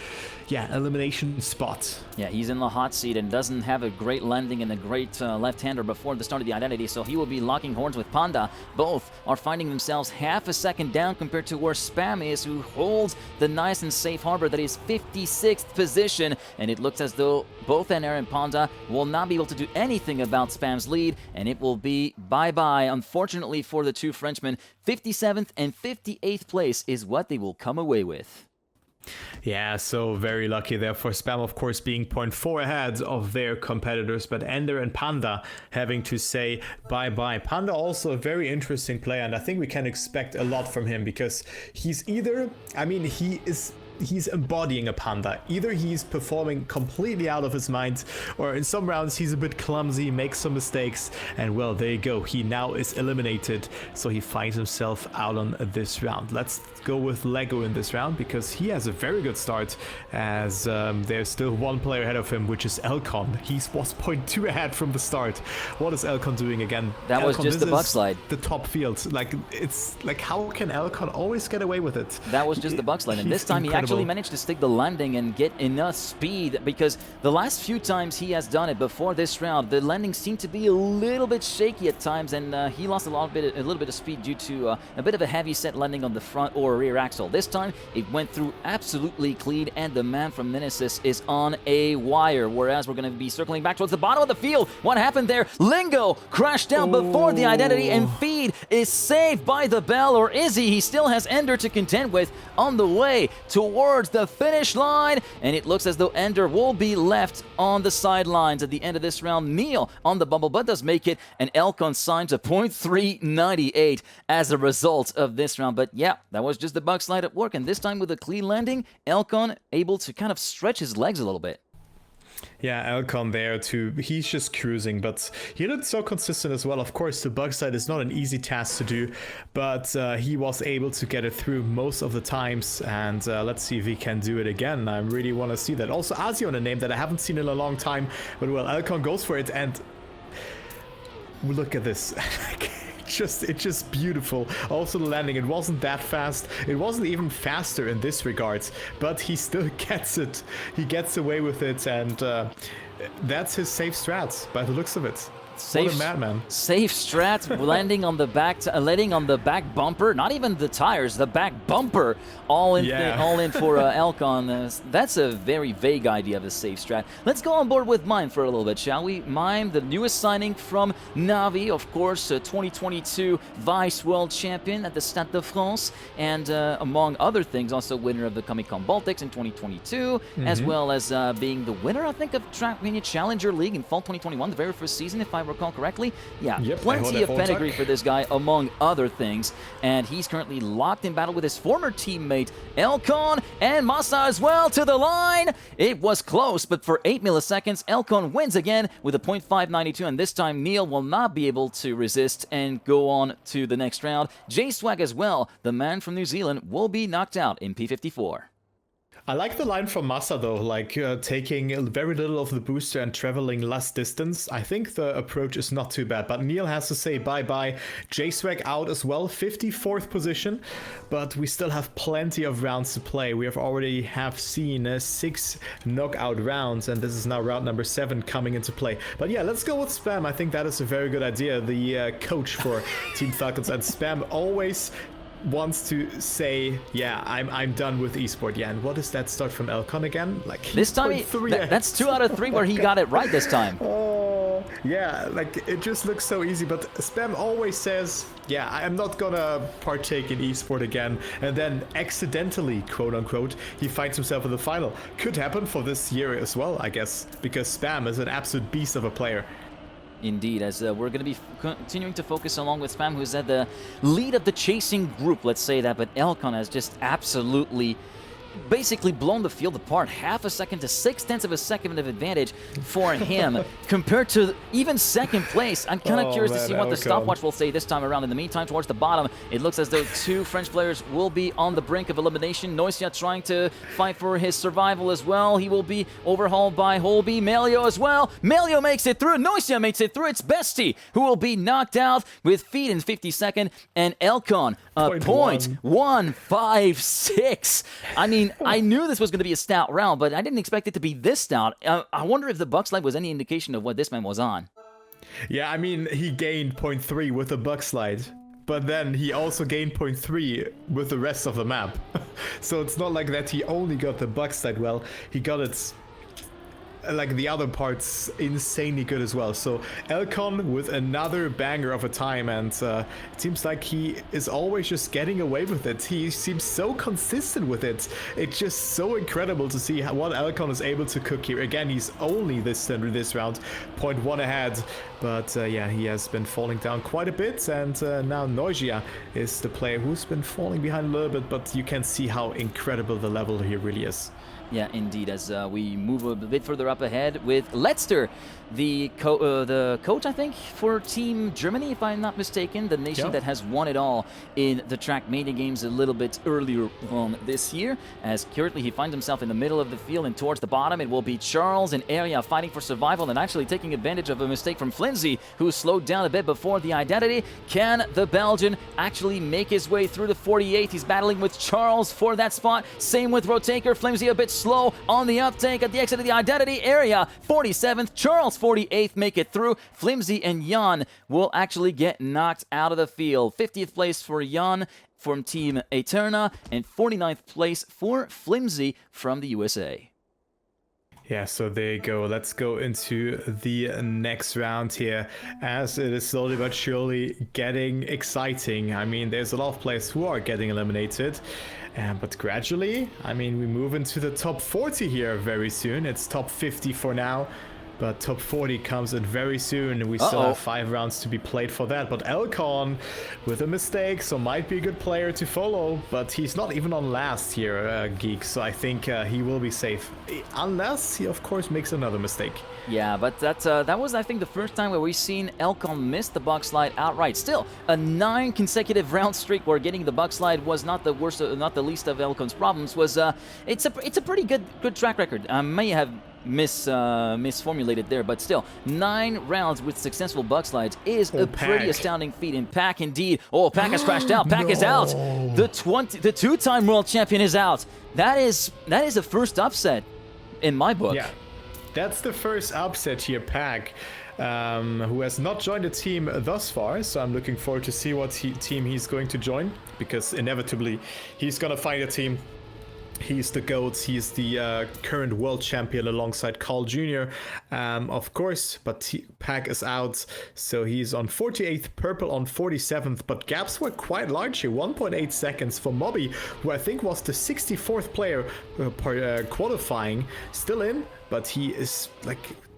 Speaker 2: elimination spot.
Speaker 1: Yeah, he's in the hot seat and doesn't have a great landing and a great left-hander before the start of the identity, so he will be locking horns with Panda. Both are finding themselves half a second down compared to where Spam is, who holds the nice and safe harbor that is 56th position, and it looks as though both Ender and Panda will not be able to do anything about Spam's lead, and it will be bye-bye, unfortunately for the two Frenchmen. 57th and 58th place is what they will come away with.
Speaker 2: Yeah, so very lucky there for Spam, of course, being 0.4 ahead of their competitors, but Ender and Panda having to say bye-bye. Panda also a very interesting player, and I think we can expect a lot from him, because he's either, I mean, he's embodying a Panda. Either he's performing completely out of his mind, or in some rounds he's a bit clumsy, makes some mistakes, and well, there you go. He now is eliminated, so he finds himself out on this round. Let's go with Lego in this round, because he has a very good start, as there's still one player ahead of him, which is Elcon. He's 0.2 ahead from the start. What is Elcon doing again?
Speaker 1: That
Speaker 2: Elcon,
Speaker 1: was just the bug slide.
Speaker 2: The top field. Like, it's like, how can Elcon always get away with it?
Speaker 1: That was just the bug slide, and this time he actually managed to stick the landing and get enough speed, because the last few times he has done it before this round, the landing seemed to be a little bit shaky at times, and he lost a little bit of speed due to a bit of a heavy set landing on the front or rear axle. This time it went through absolutely clean, and the man from Nemesis is on a wire, whereas we're going to be circling back towards the bottom of the field. What happened there? Lingo crashed down before the identity, and Feed is saved by the bell, or is he? He still has Ender to contend with on the way to towards the finish line, and it looks as though Ender will be left on the sidelines at the end of this round. Neil on the bubble, but does make it, and Elkon signs a 0.398 as a result of this round. But yeah, that was just the bug slide at work, and this time with a clean landing, Elkon able to kind of stretch his legs a little bit.
Speaker 2: Yeah, Elkon there too. He's just cruising, but he looked so consistent as well. Of course, the bug side is not an easy task to do, but he was able to get it through most of the times. And let's see if he can do it again. I really want to see that. Also, Asian, a name that I haven't seen in a long time, but well, Elkon goes for it, and look at this. It's just beautiful. Also the landing, it wasn't that fast. It wasn't even faster in this regards, but he still gets it. He gets away with it, and that's his safe strats by the looks of it. What a madman.
Speaker 1: Safe strat, landing on the back, landing on the back bumper, not even the tires, the back bumper, all in for Elkon. That's a very vague idea of a safe strat. Let's go on board with Mime for a little bit, shall we? Mime, the newest signing from Navi, of course, 2022 Vice World Champion at the Stade de France, and among other things, also winner of the Comic-Con Baltics in 2022, as well as being the winner, I think, of Trackmania Challenger League in fall 2021, the very first season, if I recall correctly. Yeah, plenty of pedigree for this guy, among other things. And he's currently locked in battle with his former teammate, Elkon, and Massa as well to the line. It was close, but for 8 milliseconds, Elkon wins again with a 0.592, and this time Neil will not be able to resist and go on to the next round. J-Swag as well, the man from New Zealand, will be knocked out in P54.
Speaker 2: I like the line from Massa though, like taking very little of the booster and traveling less distance. I think the approach is not too bad, but Neil has to say bye-bye. J-Swag out as well, 54th position, but we still have plenty of rounds to play. We have already seen 6 knockout rounds, and this is now round number 7 coming into play. But yeah, let's go with Spam. I think that is a very good idea. The coach for Team Falcons, and Spam always wants to say, yeah, I'm done with esport. Yeah, and what is that start from Elkon again? Like
Speaker 1: this time, that's 2 out of 3 where he got it right this time.
Speaker 2: Oh, yeah, like it just looks so easy. But Spam always says, yeah, I'm not gonna partake in esport again, and then accidentally, quote unquote, he finds himself in the final. Could happen for this year as well, I guess, because Spam is an absolute beast of a player.
Speaker 1: Indeed, as we're going to be continuing to focus along with Spam, who's at the lead of the chasing group, let's say that, but Elkon has just absolutely basically blown the field apart. Half a second to 0.6 of a second of advantage for him compared to even second place. I'm kind of curious to see what the stopwatch will say this time around. In the meantime, towards the bottom, it looks as though 2 French players will be on the brink of elimination. Noisia trying to fight for his survival as well. He will be overhauled by Holby. Melio as well. Melio makes it through. Noisia makes it through. It's Bestie who will be knocked out with feet in 52nd, and Elkon a 0.156. I mean, I knew this was going to be a stout round, but I didn't expect it to be this stout. I wonder if the bug slide was any indication of what this man was on.
Speaker 2: Yeah, I mean, he gained 0.3 with the bug slide, but then he also gained 0.3 with the rest of the map. So it's not like that he only got the bug slide well, he got it like the other parts insanely good as well. So Elkon with another banger of a time, and it seems like he is always just getting away with it. He seems so consistent with it. It's just so incredible to see what Elkon is able to cook here. Again, he's only this round 0.1 ahead, but yeah, he has been falling down quite a bit, and now Noisia is the player who's been falling behind a little bit, but you can see how incredible the level here really is.
Speaker 1: Yeah, indeed, as we move a bit further up ahead with Letzter, the coach, I think, for Team Germany, if I'm not mistaken, the nation that has won it all in the Trackmania games a little bit earlier on this year, as currently he finds himself in the middle of the field, and towards the bottom it will be Charles and Area fighting for survival and actually taking advantage of a mistake from Flimsy, who slowed down a bit before the identity. Can the Belgian actually make his way through the 48? He's battling with Charles for that spot. Same with Rotaker. Flimsy a bit slow on the uptake at the exit of the identity. Area 47th, Charles 48th make it through. Flimsy and Jan will actually get knocked out of the field. 50th place for Jan from Team Eterna, and 49th place for Flimsy from the USA.
Speaker 2: Yeah, so there you go. Let's go into the next round here, as it is slowly but surely getting exciting. I mean, there's a lot of players who are getting eliminated, But gradually, I mean, we move into the top 40 here very soon. It's top 50 for now. But top 40 comes in very soon. We still have 5 rounds to be played for that. But Elcon with a mistake, so might be a good player to follow. But he's not even on last here, Geek. So I think he will be safe. Unless he, of course, makes another mistake.
Speaker 1: Yeah, but that was, I think, the first time where we've seen Elcon miss the bug slide outright. Still, a 9 consecutive round streak where getting the bug slide was not the worst, not the least of Elcon's problems. It's a pretty good track record. I may have misformulated there, but still, 9 rounds with successful bug slides is a pretty astounding feat. In Pack, indeed. Oh, Pack has crashed out. Pack is out. The 2-time world champion is out. That is the first upset in my book.
Speaker 2: Yeah. That's the first upset here, Pack, who has not joined the team thus far. So I'm looking forward to see what team he's going to join, because inevitably he's going to find a team. He's the GOAT. He's the current world champion alongside Carl Jr., of course, but Pack is out. So he's on 48th, Purple on 47th, but gaps were quite large here. 1.8 seconds for Mobby, who I think was the 64th player qualifying, still in, but he is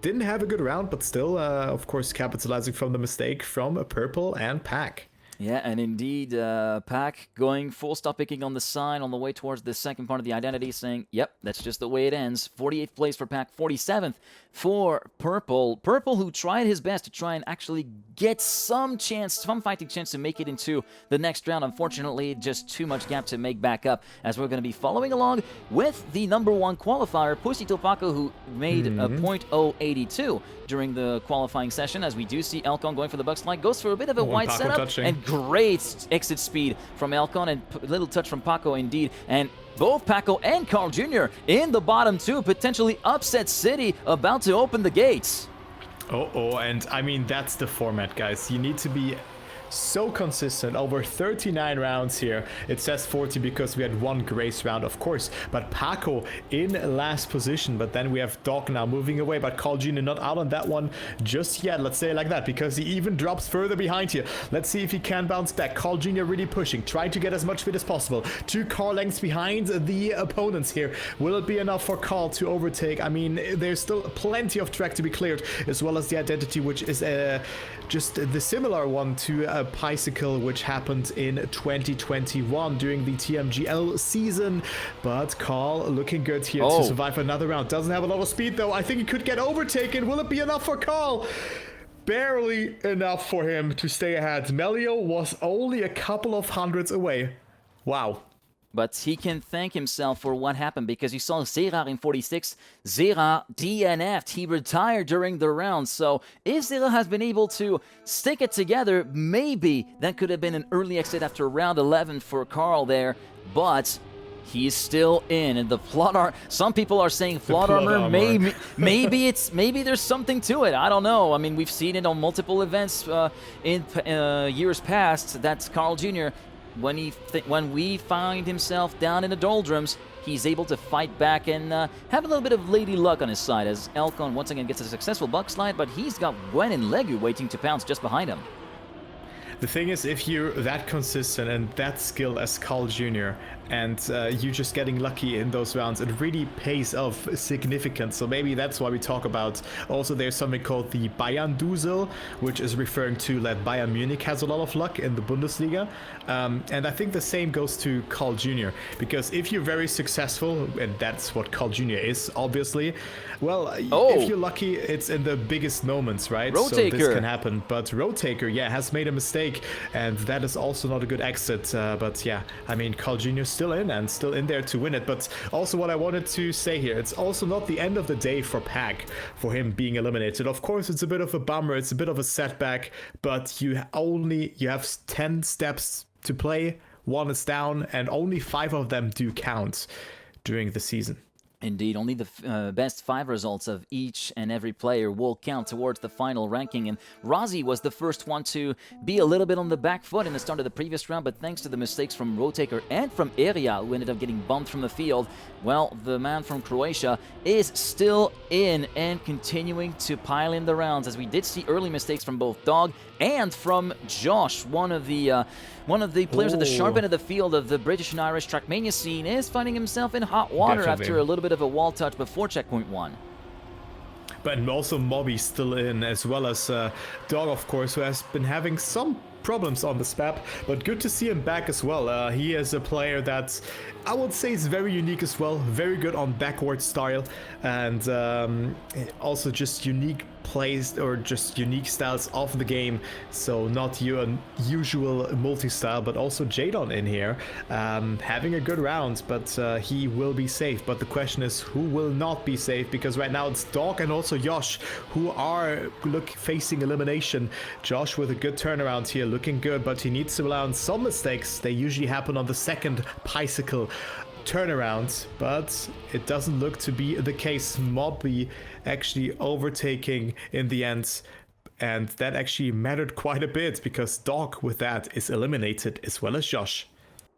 Speaker 2: didn't have a good round, but still, of course, capitalizing from the mistake from Purple and Pack.
Speaker 1: Yeah, and indeed, Pack going full stop picking on the sign on the way towards the second part of the identity, saying, yep, that's just the way it ends. 48th place for Pack, 47th for Purple. Purple, who tried his best to try and actually get some fighting chance to make it into the next round. Unfortunately, just too much gap to make back up, as we're going to be following along with the number 1 qualifier, Pussy Paco, who made a .082 during the qualifying session, as we do see Elcon going for the bug slide, goes for a bit of a wide
Speaker 2: Paco
Speaker 1: setup,
Speaker 2: touching.
Speaker 1: and great exit speed from Elcon, and a little touch from Paco indeed, and both Paco and Carl Jr. in the bottom 2, potentially upset city, about to open the gates.
Speaker 2: And I mean, that's the format, guys. You need to be so consistent over 39 rounds here. It says 40 because we had 1 grace round, of course, but Paco in last position. But then we have Doc now moving away, but Carl Jr. not out on that one just yet, let's say it like that, because he even drops further behind here. Let's see if he can bounce back. Carl Jr. really pushing, trying to get as much speed as possible. 2 car lengths behind the opponents here. Will it be enough for Carl to overtake? I mean, there's still plenty of track to be cleared, as well as the identity, which is just the similar one to a bicycle, which happened in 2021 during the TMGL season. But Carl looking good here to survive another round. Doesn't have a lot of speed though. I think he could get overtaken. Will it be enough for Carl? Barely enough for him to stay ahead. Melio was only a couple of hundreds away. Wow.
Speaker 1: But he can thank himself for what happened, because you saw Zera in 46. Zera DNF'd. He retired during the round. So if Zera has been able to stick it together, maybe that could have been an early exit after round 11 for Carl there. But he's still in, and the plot armor. Some people are saying plot armor. Maybe there's something to it. I don't know. I mean, we've seen it on multiple events in years past. That's Carl Jr. When we find himself down in the doldrums, he's able to fight back and have a little bit of lady luck on his side, as Elcon once again gets a successful bug slide, but he's got Gwen and Legu waiting to pounce just behind him.
Speaker 2: The thing is, if you're that consistent and that skilled as Carl Jr., and you just getting lucky in those rounds, it really pays off significant. So maybe that's why we talk about. Also, there's something called the Bayern Dusel, which is referring to that Bayern Munich has a lot of luck in the Bundesliga. And I think the same goes to Carl Jr., because if you're very successful, and that's what Carl Jr. is, obviously, well, if you're lucky, it's in the biggest moments, right?
Speaker 1: Road
Speaker 2: so
Speaker 1: taker.
Speaker 2: This can happen. But Road Taker, yeah, has made a mistake, and that is also not a good exit. But yeah, I mean, Carl Jr. still in, and still in there to win it. But also what I wanted to say here, it's also not the end of the day for Pack, for him being eliminated. Of course, it's a bit of a bummer, it's a bit of a setback, but you have 10 steps to play, 1 is down, and only 5 of them do count during the season.
Speaker 1: Indeed, only the best 5 results of each and every player will count towards the final ranking, and Razi was the first one to be a little bit on the back foot in the start of the previous round, but thanks to the mistakes from Rotaker and from Iria, who ended up getting bumped from the field, well, the man from Croatia is still in and continuing to pile in the rounds, as we did see early mistakes from both Dog and from Josh, one of the players at the sharp end of the field of the British and Irish Trackmania scene, is finding himself in hot water
Speaker 2: Definitely.
Speaker 1: after a little bit of a wall touch before checkpoint 1.
Speaker 2: But also Mobby still in, as well as Dog, of course, who has been having some problems on this map, but good to see him back as well. He is a player that I would say is very unique as well, very good on backward style, and also just unique plays or just unique styles of the game. So not your usual multi-style, but also Jadon in here, having a good round, but he will be safe. But the question is, who will not be safe? Because right now it's Dog and also Josh who are facing elimination. Josh with a good turnaround here, looking good, but he needs to rely on some mistakes. They usually happen on the second bicycle turnaround, but it doesn't look to be the case. Mobby actually overtaking in the end, and that actually mattered quite a bit because Dog with that is eliminated, as well as Josh.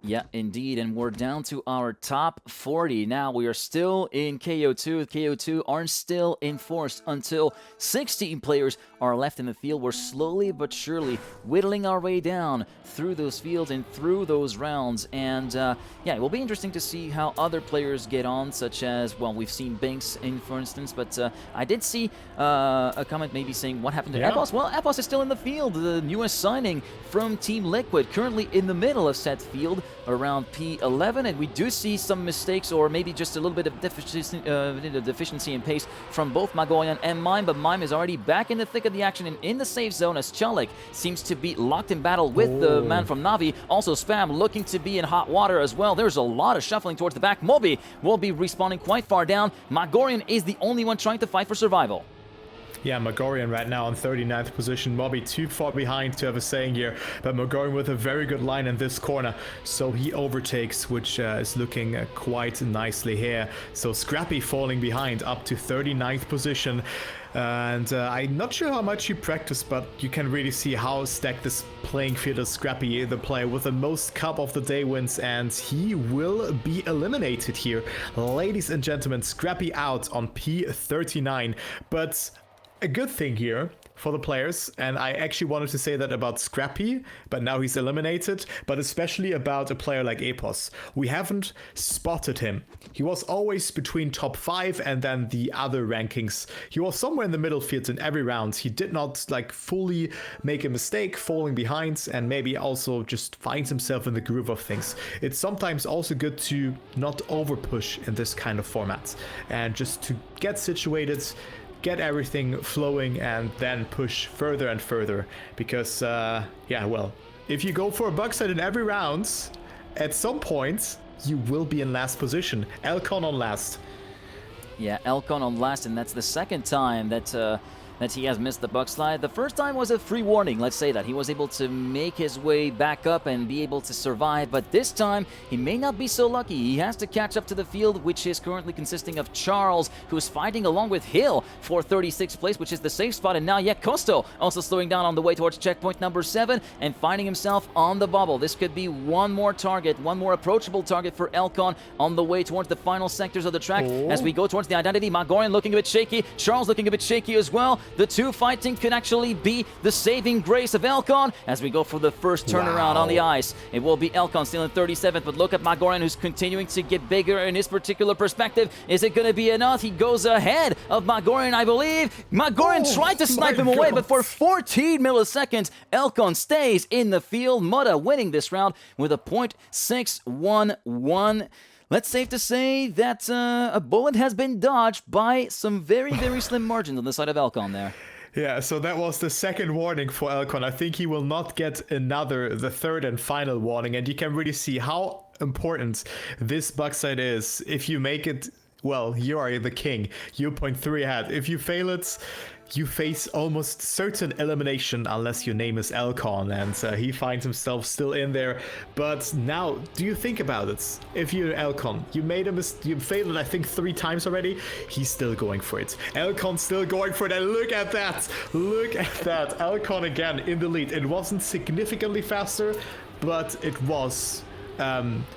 Speaker 1: Yeah, indeed, and we're down to our top 40. Now, we are still in KO2. KO2 aren't still enforced until 16 players are left in the field. We're slowly but surely whittling our way down through those fields and through those rounds. And yeah, it will be interesting to see how other players get on, such as, well, we've seen Binks in, for instance, but I did see a comment maybe saying, what happened to Epos? Well, Epos is still in the field, the newest signing from Team Liquid, currently in the middle of said field, around P11, and we do see some mistakes or maybe just a little bit of deficiency in pace from both Magorian and Mime, but Mime is already back in the thick of the action and in the safe zone as Chalik seems to be locked in battle with the man from Navi. Also Spam looking to be in hot water as well. There's a lot of shuffling towards the back. Mobby will be respawning quite far down. Magorian is the only one trying to fight for survival.
Speaker 2: Yeah, Magorian right now on 39th position. Mobby too far behind to have a saying here, but Magorian with a very good line in this corner, so he overtakes, which is looking quite nicely here. So Scrappy falling behind up to 39th position. And I'm not sure how much you practice, but you can really see how stacked this playing field is. Scrappy, the player with the most cup of the day wins, and he will be eliminated here. Ladies and gentlemen, Scrappy out on P39, but a good thing here for the players, and I actually wanted to say that about Scrappy, but now he's eliminated, but especially about a player like Epos. We haven't spotted him. He was always between top 5 and then the other rankings. He was somewhere in the middle field in every round. He did not like fully make a mistake, falling behind, and maybe also just finds himself in the groove of things. It's sometimes also good to not over push in this kind of format and just to get situated, get everything flowing, and then push further and further. Because, yeah, well, if you go for a bug set in every round, at some point, you will be in last position. Elcon on last.
Speaker 1: Yeah, Elcon on last, and that's the second time that he has missed the bug slide. The first time was a free warning, let's say that. He was able to make his way back up and be able to survive, but this time he may not be so lucky. He has to catch up to the field, which is currently consisting of Charles, who's fighting along with Hill for 36th place, which is the safe spot, and now yet Costo also slowing down on the way towards checkpoint number 7 and finding himself on the bubble. This could be one more target, one more approachable target for Elcon on the way towards the final sectors of the track. As we go towards the identity, Magorian looking a bit shaky, Charles looking a bit shaky as well. The two fighting could actually be the saving grace of Elcon as we go for the first turnaround on the ice. It will be Elcon still in 37th, but look at Magorian, who's continuing to get bigger in his particular perspective. Is it going to be enough? He goes ahead of Magorian, I believe. Magorian tried to snipe him away, but for 14 milliseconds, Elcon stays in the field. Mutta winning this round with a .611. Let's safe to say that a bullet has been dodged by some very, very slim margins on the side of Elcon there.
Speaker 2: Yeah, so that was the second warning for Elcon. I think he will not get the third and final warning, and you can really see how important this bug site is. If you make it well, you are the king. You're 0.3 ahead. If you fail it, you face almost certain elimination unless your name is Elcon, and he finds himself still in there. But now, do you think about it? If you're Elcon, you failed it I think 3 times already, he's still going for it. Elcon's still going for it, and look at that! Look at that! Elcon again in the lead. It wasn't significantly faster, but it was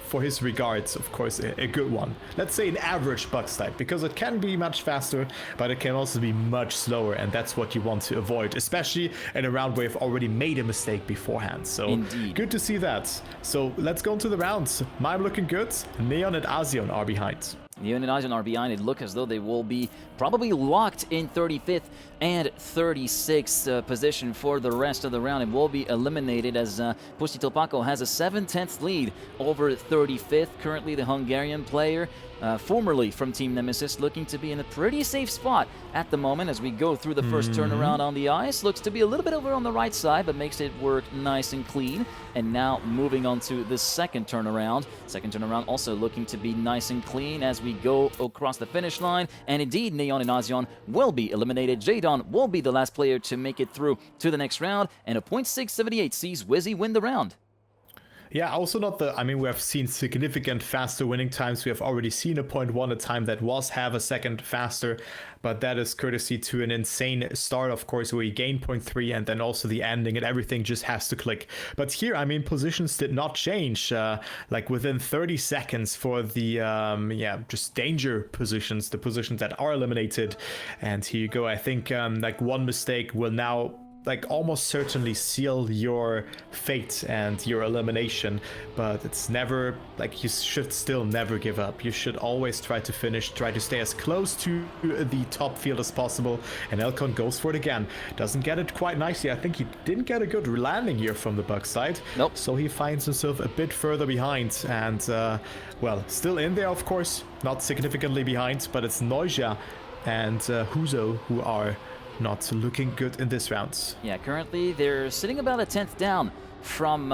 Speaker 2: for his regards, of course, a good one. Let's say an average bug type, because it can be much faster, but it can also be much slower, and that's what you want to avoid, especially in a round where you've already made a mistake beforehand. So
Speaker 1: Indeed.
Speaker 2: Good to see that. So let's go into the rounds. Mime looking good. Neon and Azion are behind.
Speaker 1: Neon and Azion are behind. It looks as though they will be probably locked in 35th and 36th position for the rest of the round and will be eliminated as Pusti Topako has a 7/10 lead over 35th. Currently the Hungarian player, formerly from Team Nemesis, looking to be in a pretty safe spot at the moment as we go through the first turnaround on the ice. Looks to be a little bit over on the right side, but makes it work nice and clean. And now moving on to the second turnaround. Second turnaround also looking to be nice and clean as we go across the finish line. And indeed, Neon and Azion will be eliminated. Jadon will be the last player to make it through to the next round. And a .678 sees Wizzy win the round.
Speaker 2: Yeah, also not the, I mean, we have seen significant faster winning times. We have already seen a 0.1, a time that was half a second faster, but that is courtesy to an insane start, of course, where you gain 0.3 and then also the ending and everything just has to click. But here, I mean, positions did not change, like within 30 seconds for the, just danger positions, the positions that are eliminated. And here you go. I think like one mistake will now like almost certainly seal your fate and your elimination, but it's never, like, you should still never give up. You should always try to finish, try to stay as close to the top field as possible, and Elcon goes for it again. Doesn't get it quite nicely. I think he didn't get a good landing here from the bug side.
Speaker 1: Nope.
Speaker 2: So he finds himself a bit further behind, and well, still in there, of course, not significantly behind, but it's Noisia and Huzo who are not looking good in this round.
Speaker 1: Yeah, currently they're sitting about a 10th down from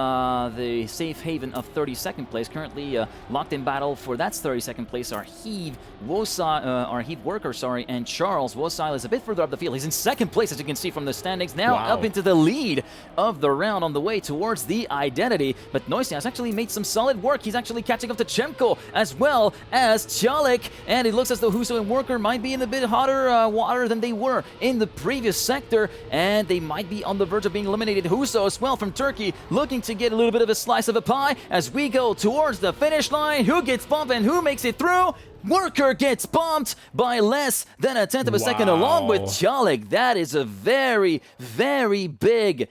Speaker 1: the safe haven of 32nd place. Currently locked in battle for that 32nd place are Heave Worker, and Charles. Wosile is a bit further up the field. He's in 2nd place, as you can see from the standings. Now up into the lead of the round on the way towards the identity. But Noisia has actually made some solid work. He's actually catching up to Chemko as well as Chalik. And it looks as though Huso and Worker might be in a bit hotter water than they were in the previous sector. And they might be on the verge of being eliminated. Huso as well from Turkey, looking to get a little bit of a slice of a pie as we go towards the finish line. Who gets bumped and who makes it through? Worker gets bumped by less than a 10th of a second along with Chalik. That is a very, very big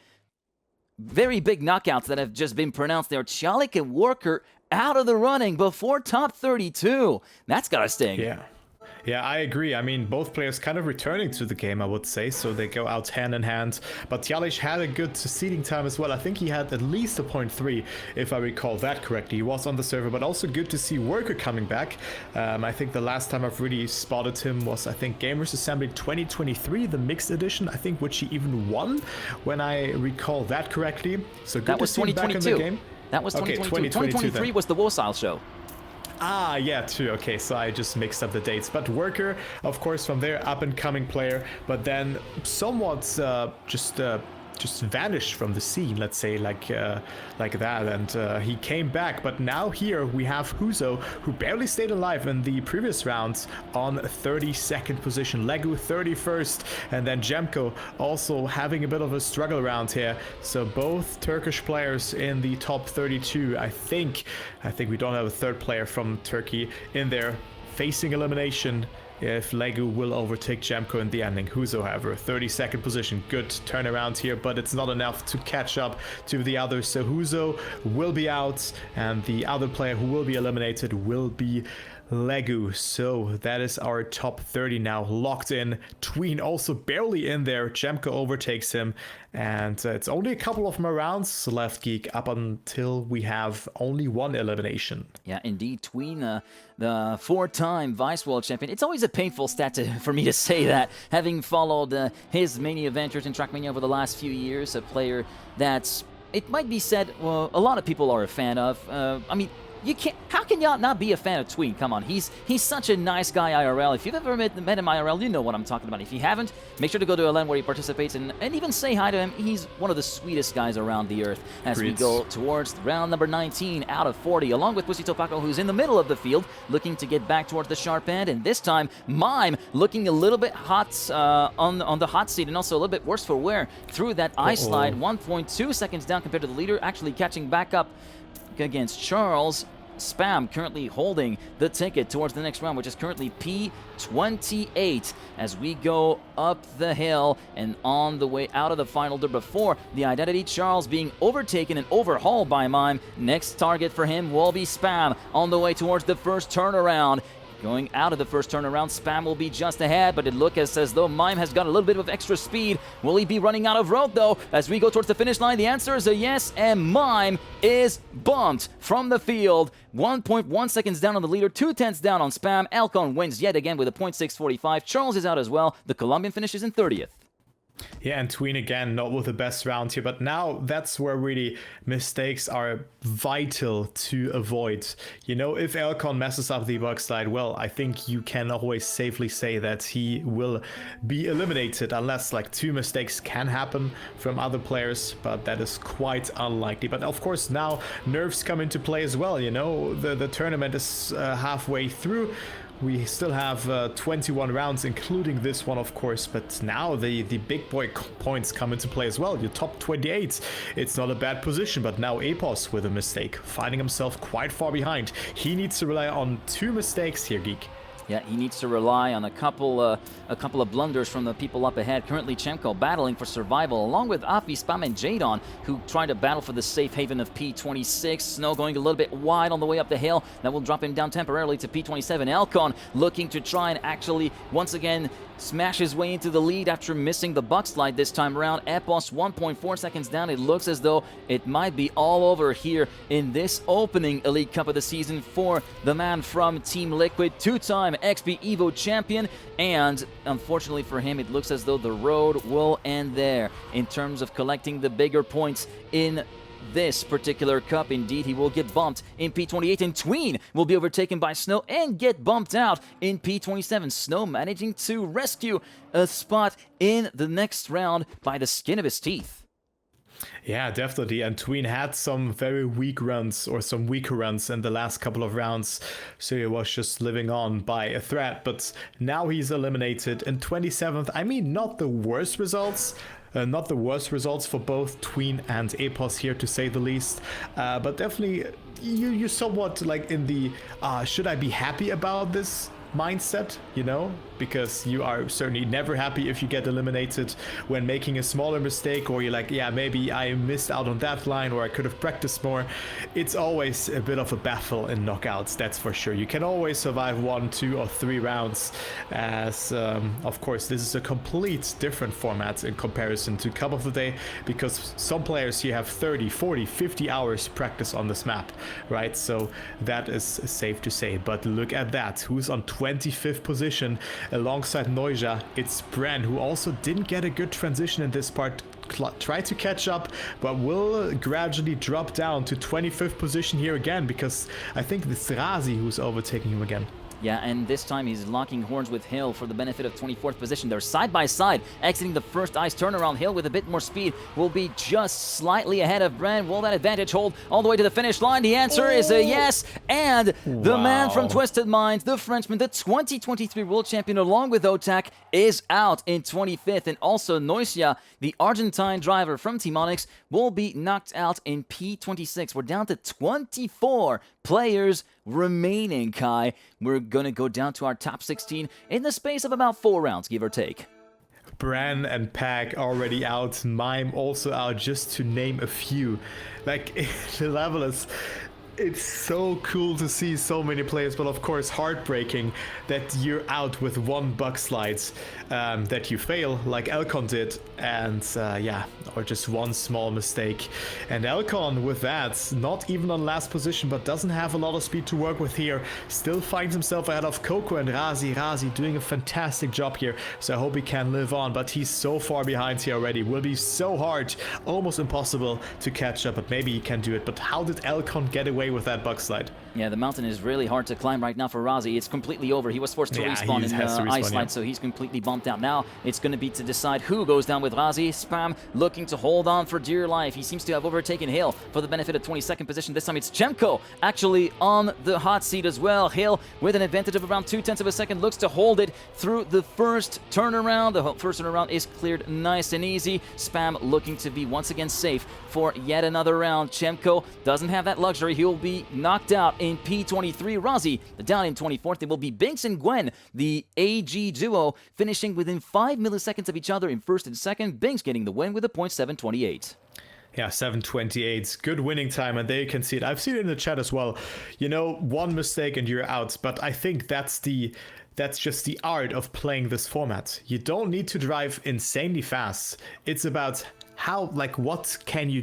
Speaker 1: knockouts that have just been pronounced there. Chalik and Worker out of the running before top 32. That's gotta sting.
Speaker 2: Yeah, I agree. I mean, both players kind of returning to the game, I would say, so they go out hand in hand. But Tjalic had a good seeding time as well. I think he had at least a 0.3, if I recall that correctly. He was on the server, but also good to see Worker coming back. I think the last time I've really spotted him was, I think, Gamers Assembly 2023, the mixed edition, I think, which he even won, when I recall that correctly. So good to see him back in the game.
Speaker 1: That was 2022. 2023 was the Wosile show.
Speaker 2: Ah, yeah, true. Okay, so I just mixed up the dates. But Worker, of course, from there, up-and-coming player, but then somewhat just vanished from the scene, let's say, like that, and he came back. But now here we have Huzo, who barely stayed alive in the previous rounds, on 32nd position, Legu 31st, and then Jemko also having a bit of a struggle around here. So both Turkish players in the top 32. I think we don't have a third player from Turkey in there facing elimination if Legu will overtake Jemko in the ending. Huzo, however, 32nd position. Good turnaround here, but it's not enough to catch up to the others. So Huzo will be out, and the other player who will be eliminated will be Legu. So that is our top 30 now locked in. Tween also barely in there. Jemko overtakes him, and it's only a couple of more rounds left, Geek, up until we have only one elimination.
Speaker 1: Yeah, indeed. Tween, the 4-time Vice World Champion. It's always a painful stat for me to say that, having followed his many adventures in Trackmania over the last few years. A player that's, it might be said, well, a lot of people are a fan of. I mean, you can't. How can y'all not be a fan of Tween? Come on, he's such a nice guy IRL. If you've ever met him IRL, you know what I'm talking about. If you haven't, make sure to go to a LAN where he participates and even say hi to him. He's one of the sweetest guys around the earth. As we go towards round number 19 out of 40, along with Pussy Topako, who's in the middle of the field, looking to get back towards the sharp end. And this time, Mime looking a little bit hot on the hot seat, and also a little bit worse for wear through that ice slide. 1.2 seconds down compared to the leader, actually catching back up against Charles. Spam currently holding the ticket towards the next round, which is currently P28, as we go up the hill and on the way out of the final door before the identity. Charles being overtaken and overhauled by Mime. Next target for him will be Spam on the way towards the first turnaround. Going out of the first turnaround, Spam will be just ahead, but it looks as though Mime has got a little bit of extra speed. Will he be running out of road, though? As we go towards the finish line, the answer is a yes, and Mime is bumped from the field. 1.1 seconds down on the leader, 2/10 down on Spam. Elcon wins yet again with a .645. Charles is out as well. The Colombian finishes in 30th.
Speaker 2: Yeah, and Tween again, not with the best round here, but now that's where really mistakes are vital to avoid. You know, if Elcon messes up the bug slide, well, I think you can always safely say that he will be eliminated, unless like 2 mistakes can happen from other players, but that is quite unlikely. But of course now nerfs come into play as well, you know, the tournament is halfway through. We still have 21 rounds, including this one, of course, but now the big boy points come into play as well. Your top 28, it's not a bad position, but now Epos with a mistake, finding himself quite far behind. He needs to rely on 2 mistakes here, Geek.
Speaker 1: Yeah, he needs to rely on a couple of blunders from the people up ahead. Currently, Chemko battling for survival, along with Afi, Spam, and Jadon, who try to battle for the safe haven of P26. Snow going a little bit wide on the way up the hill. That will drop him down temporarily to P27. Elcon looking to try and actually, once again, smash his way into the lead after missing the buck slide this time around. Epos 1.4 seconds down. It looks as though it might be all over here in this opening Elite Cup of the season for the man from Team Liquid, 2-time XP Evo champion, and unfortunately for him, it looks as though the road will end there in terms of collecting the bigger points in this particular cup. Indeed, he will get bumped in P28, and Tween will be overtaken by Snow and get bumped out in P27. Snow managing to rescue a spot in the next round by the skin of his teeth.
Speaker 2: Yeah, definitely. And Tween had some very weak runs, or some weaker runs in the last couple of rounds. So he was just living on by a thread. But now he's eliminated in 27th. I mean, not the worst results. Not the worst results for both Tween and Epos here, to say the least. But definitely, you're somewhat like in the should I be happy about this mindset, you know, because you are certainly never happy if you get eliminated when making a smaller mistake, or you're like, yeah, maybe I missed out on that line, or I could have practiced more. It's always a bit of a battle in knockouts, that's for sure. You can always survive 1, 2, or 3 rounds, as of course this is a complete different format in comparison to Cup of the Day, because some players here have 30, 40, 50 hours practice on this map, right? So that is safe to say. But look at that, who's on 25th position alongside Noija. It's Bran, who also didn't get a good transition in this part. Try to catch up, but will gradually drop down to 25th position here again, because I think it's Razi who's overtaking him again.
Speaker 1: Yeah, and this time he's locking horns with Hill for the benefit of 24th position. They're side by side, exiting the first ice turnaround. Hill with a bit more speed will be just slightly ahead of Bran. Will that advantage hold all the way to the finish line? The answer is a yes. And the man from Twisted Minds, the Frenchman, the 2023 world champion, along with Otak, is out in 25th. And also Noisia, the Argentine driver from Team Onyx, will be knocked out in P26. We're down to 24 players remaining, Kai. We're gonna go down to our top 16 in the space of about 4 rounds, give or take.
Speaker 2: Bran and Pack already out, Mime also out, just to name a few. Like, the level is... It's so cool to see so many players, but of course heartbreaking that you're out with 1 bug slides, that you fail like Elcon did, and yeah, or just 1 small mistake. And Elcon with that, not even on last position, but doesn't have a lot of speed to work with here, still finds himself ahead of Coco and Razi. Razi doing a fantastic job here, so I hope he can live on, but he's so far behind here already. Will be so hard, almost impossible to catch up, but maybe he can do it. But how did Elcon get away with that bug slide?
Speaker 1: Yeah, the mountain is really hard to climb right now for Razi. It's completely over. He was forced to respawn in the ice slide, so he's completely bumped out. Now it's going to be to decide who goes down with Razi. Spam looking to hold on for dear life. He seems to have overtaken Hill for the benefit of 22nd position. This time it's Chemko actually on the hot seat as well. Hill with an advantage of around 0.2 of a second looks to hold it through the first turnaround. The first turnaround is cleared nice and easy. Spam looking to be once again safe for yet another round. Chemko doesn't have that luxury. He will be knocked out in P23. Razi down in 24th. It will be Binks and Gwen, the AG duo, finishing within 5 milliseconds of each other in first and second. Binks getting the win with a .728.
Speaker 2: Yeah, 7:28. Good winning time, and there you can see it. I've seen it in the chat as well. You know, one mistake and you're out, but I think that's just the art of playing this format. You don't need to drive insanely fast. It's about how can you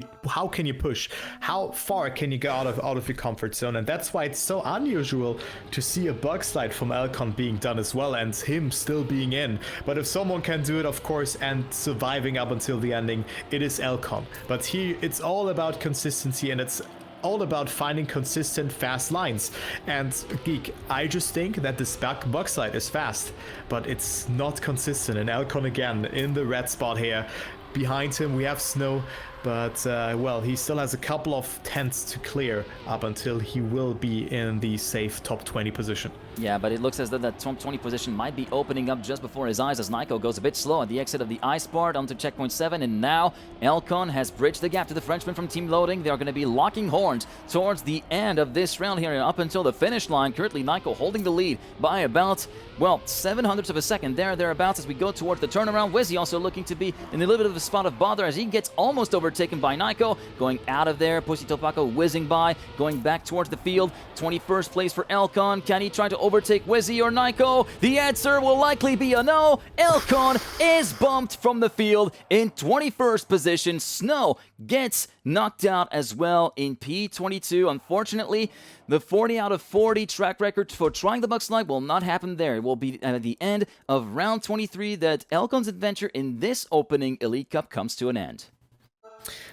Speaker 2: push, how far can you go out of your comfort zone, and that's why it's so unusual to see a bug slide from Elcon being done as well and him still being in. But if someone can do it, of course, and surviving up until the ending, it is Elcon. But here it's all about consistency, and it's all about finding consistent fast lines. And Geek, I just think that this bug slide is fast, but it's not consistent. And Elcon again in the red spot here. Behind him we have Snow, but well, he still has a couple of tenths to clear up until he will be in the safe top 20 position.
Speaker 1: Yeah, but it looks as though that top 20 position might be opening up just before his eyes as Nico goes a bit slow at the exit of the ice part onto checkpoint 7, and now Elcon has bridged the gap to the Frenchman from Team Loading. They are going to be locking horns towards the end of this round here and up until the finish line. Currently Nico holding the lead by about, well, 700ths of a second thereabouts as we go towards the turnaround. Wizzy also looking to be in a little bit of a spot of bother as he gets almost overtaken by Nico. Going out of there, Pussy Topako whizzing by, going back towards the field. 21st place for Elcon. Can he try to overtake Wizzy or Nico? The answer will likely be a no. Elcon is bumped from the field in 21st position. Snow gets knocked out as well in P22. Unfortunately, the 40 out of 40 track record for trying the bug slide will not happen there. It will be at the end of round 23 that Elcon's adventure in this opening Elite Cup comes to an end.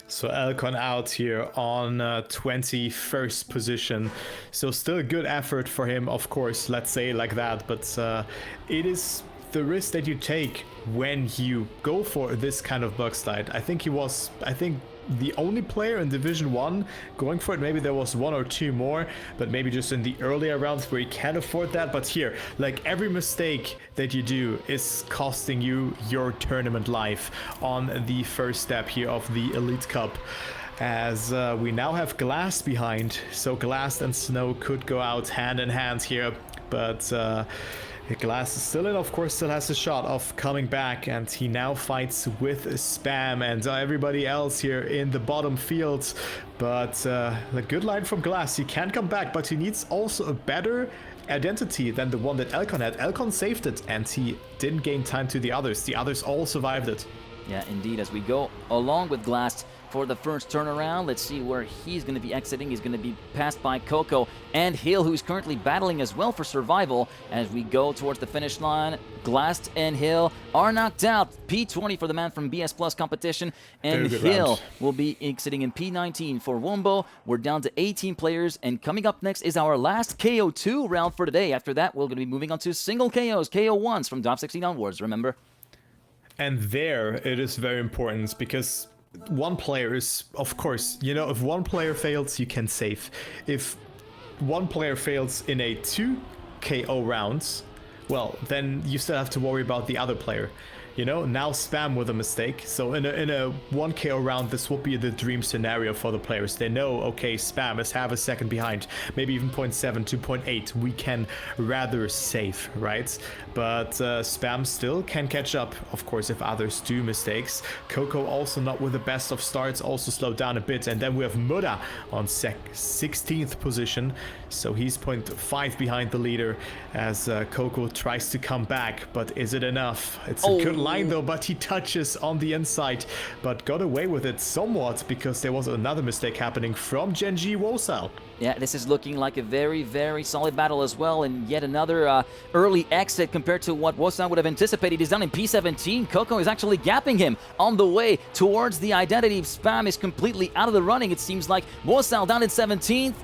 Speaker 2: So Elcon out here on 21st position. So still a good effort for him, of course, let's say like that. But it is the risk that you take when you go for this kind of bug slide. I think the only player in Division 1 going for it. Maybe there was one or two more, but maybe just in the earlier rounds where you can't afford that. But here, like, every mistake that you do is costing you your tournament life on the first step here of the Elite Cup. As we now have Glass behind, so Glass and Snow could go out hand in hand here, but Glass is still in, of course, still has a shot of coming back, and he now fights with Spam and everybody else here in the bottom fields. But a good line from Glass. He can come back, but he needs also a better identity than the one that Elcon had. Elcon saved it, and he didn't gain time to the others. The others all survived it.
Speaker 1: Yeah, indeed. As we go along with Glass for the first turnaround, let's see where he's going to be exiting. He's going to be passed by Coco and Hill, who's currently battling as well for survival. As we go towards the finish line, Glass and Hill are knocked out. P20 for the man from BS Plus competition, and Hill will be exiting in P19 for Wombo. We're down to 18 players, and coming up next is our last KO2 round for today. After that, we're going to be moving on to single KOs, KO1s from top 16 onwards, remember?
Speaker 2: And there it is very important, because one player is, of course, you know, if one player fails, you can save. If one player fails in a 2 KO rounds, well, then you still have to worry about the other player. You know, now Spam with a mistake. So in a 1 KO round, this will be the dream scenario for the players. They know, okay, Spam is half a second behind, maybe even 0.7 to 0.8. We can rather save, right? But Spam still can catch up, of course, if others do mistakes. Coco also not with the best of starts, also slowed down a bit. And then we have Muda on 16th position. So he's 0.5 behind the leader as Coco tries to come back. But is it enough? It's a good line though, but he touches on the inside, but got away with it somewhat because there was another mistake happening from Genji Wosal.
Speaker 1: Yeah, this is looking like a very, very solid battle as well, and yet another early exit compared to what Wosal would have anticipated. He's down in P17. Coco is actually gapping him on the way towards the identity. Spam is completely out of the running. It seems like Wosal down in 17th.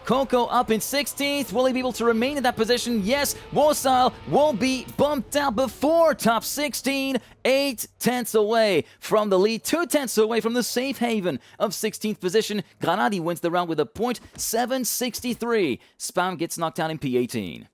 Speaker 1: Coco up in 16th. Will he be able to remain in that position? Yes. Wosile will be bumped out before top 16. 8/10 away from the lead. 2/10 away from the safe haven of 16th position. Granadi wins the round with a point. 763. Spam gets knocked out in P18.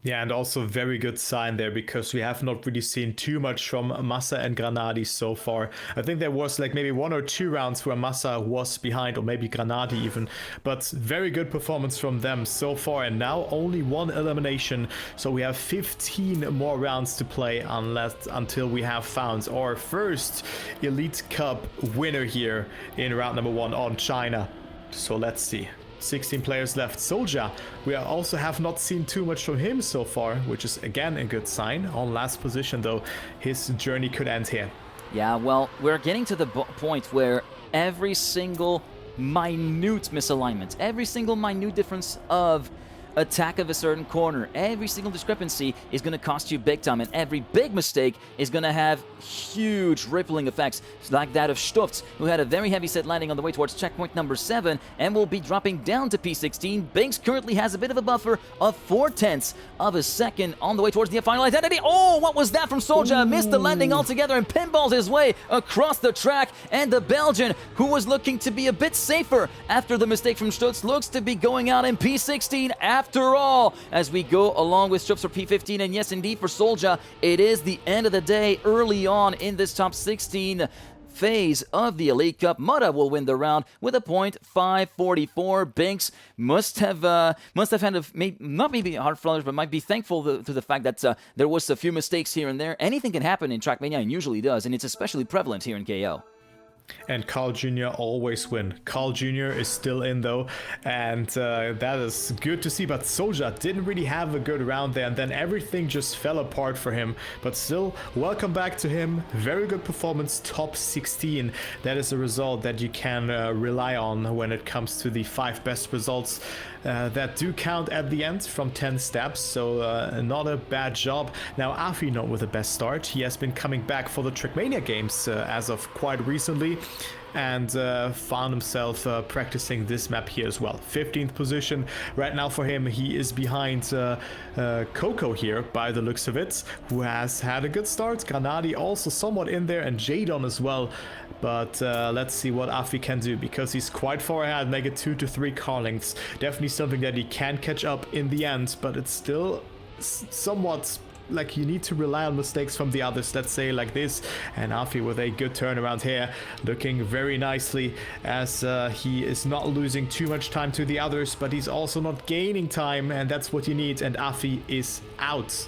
Speaker 2: Yeah, and also very good sign there because we have not really seen too much from Massa and Granadi so far. I think there was like maybe 1 or 2 rounds where Massa was behind, or maybe Granadi even, but very good performance from them so far, and now only 1 elimination, so we have 15 more rounds to play until we have found our first Elite Cup winner here in round number 1 on China. So let's see. 16 players left. Soldier, we also have not seen too much from him so far, which is again a good sign. On last position though, his journey could end here.
Speaker 1: Yeah, well, we're getting to the point where every single minute misalignment, every single minute difference of attack of a certain corner, every single discrepancy is going to cost you big time, and every big mistake is going to have huge rippling effects, like that of Stutz, who had a very heavy set landing on the way towards checkpoint number 7 and will be dropping down to P16. Binks currently has a bit of a buffer of 4/10 of a second on the way towards the final identity. Oh, what was that from Soldier? Missed the landing altogether and pinballs his way across the track, and the Belgian, who was looking to be a bit safer after the mistake from Stutz, looks to be going out in P16 after all, as we go along with Stutz for P15. And yes, indeed, for Soldier, it is the end of the day early on in this top 16 phase of the Elite Cup. Mutta will win the round with a point 544. Binks must have had not maybe hard flutters, but might be thankful to the fact that there was a few mistakes here and there. Anything can happen in Trackmania, and usually does, and it's especially prevalent here in KO.
Speaker 2: And Carl Jr. always win. Carl Jr. is still in though, and that is good to see. But Soldier didn't really have a good round there, and then everything just fell apart for him. But still, welcome back to him. Very good performance, top 16. That is a result that you can rely on when it comes to the 5 best results that do count at the end from 10 steps. So not a bad job. Now Afi not with the best start. He has been coming back for the Trackmania games as of quite recently, and found himself practicing this map here as well. 15th position right now for him. He is behind Coco here by the looks of it, who has had a good start. Granadi also somewhat in there, and Jadon as well. But let's see what Afi can do, because he's quite far ahead. Make it 2 to 3 car lengths. Definitely something that he can catch up in the end, but it's still somewhat like you need to rely on mistakes from the others, let's say like this. And Afi with a good turnaround here, looking very nicely, as he is not losing too much time to the others, but he's also not gaining time, and that's what you need. And Afi is out.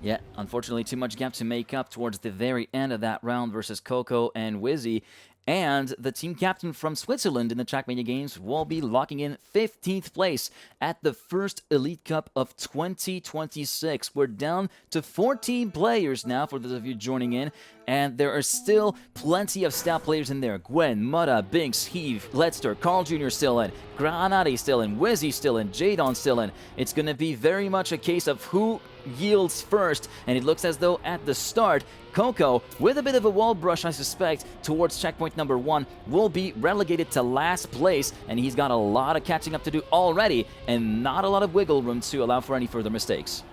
Speaker 1: Yeah, unfortunately too much gap to make up towards the very end of that round versus Coco and Wizzy. And the team captain from Switzerland in the Trackmania games will be locking in 15th place at the first Elite Cup of 2026. We're down to 14 players now for those of you joining in, and there are still plenty of stout players in there. Gwen, Mutta, Binks, Heave, Ledster, Carl Jr. still in, Granadi still in, Wizzy still in, Jadon still in. It's going to be very much a case of who yields first, and it looks as though at the start, Coco, with a bit of a wall brush, I suspect, towards checkpoint number 1, will be relegated to last place, and he's got a lot of catching up to do already, and not a lot of wiggle room to allow for any further mistakes.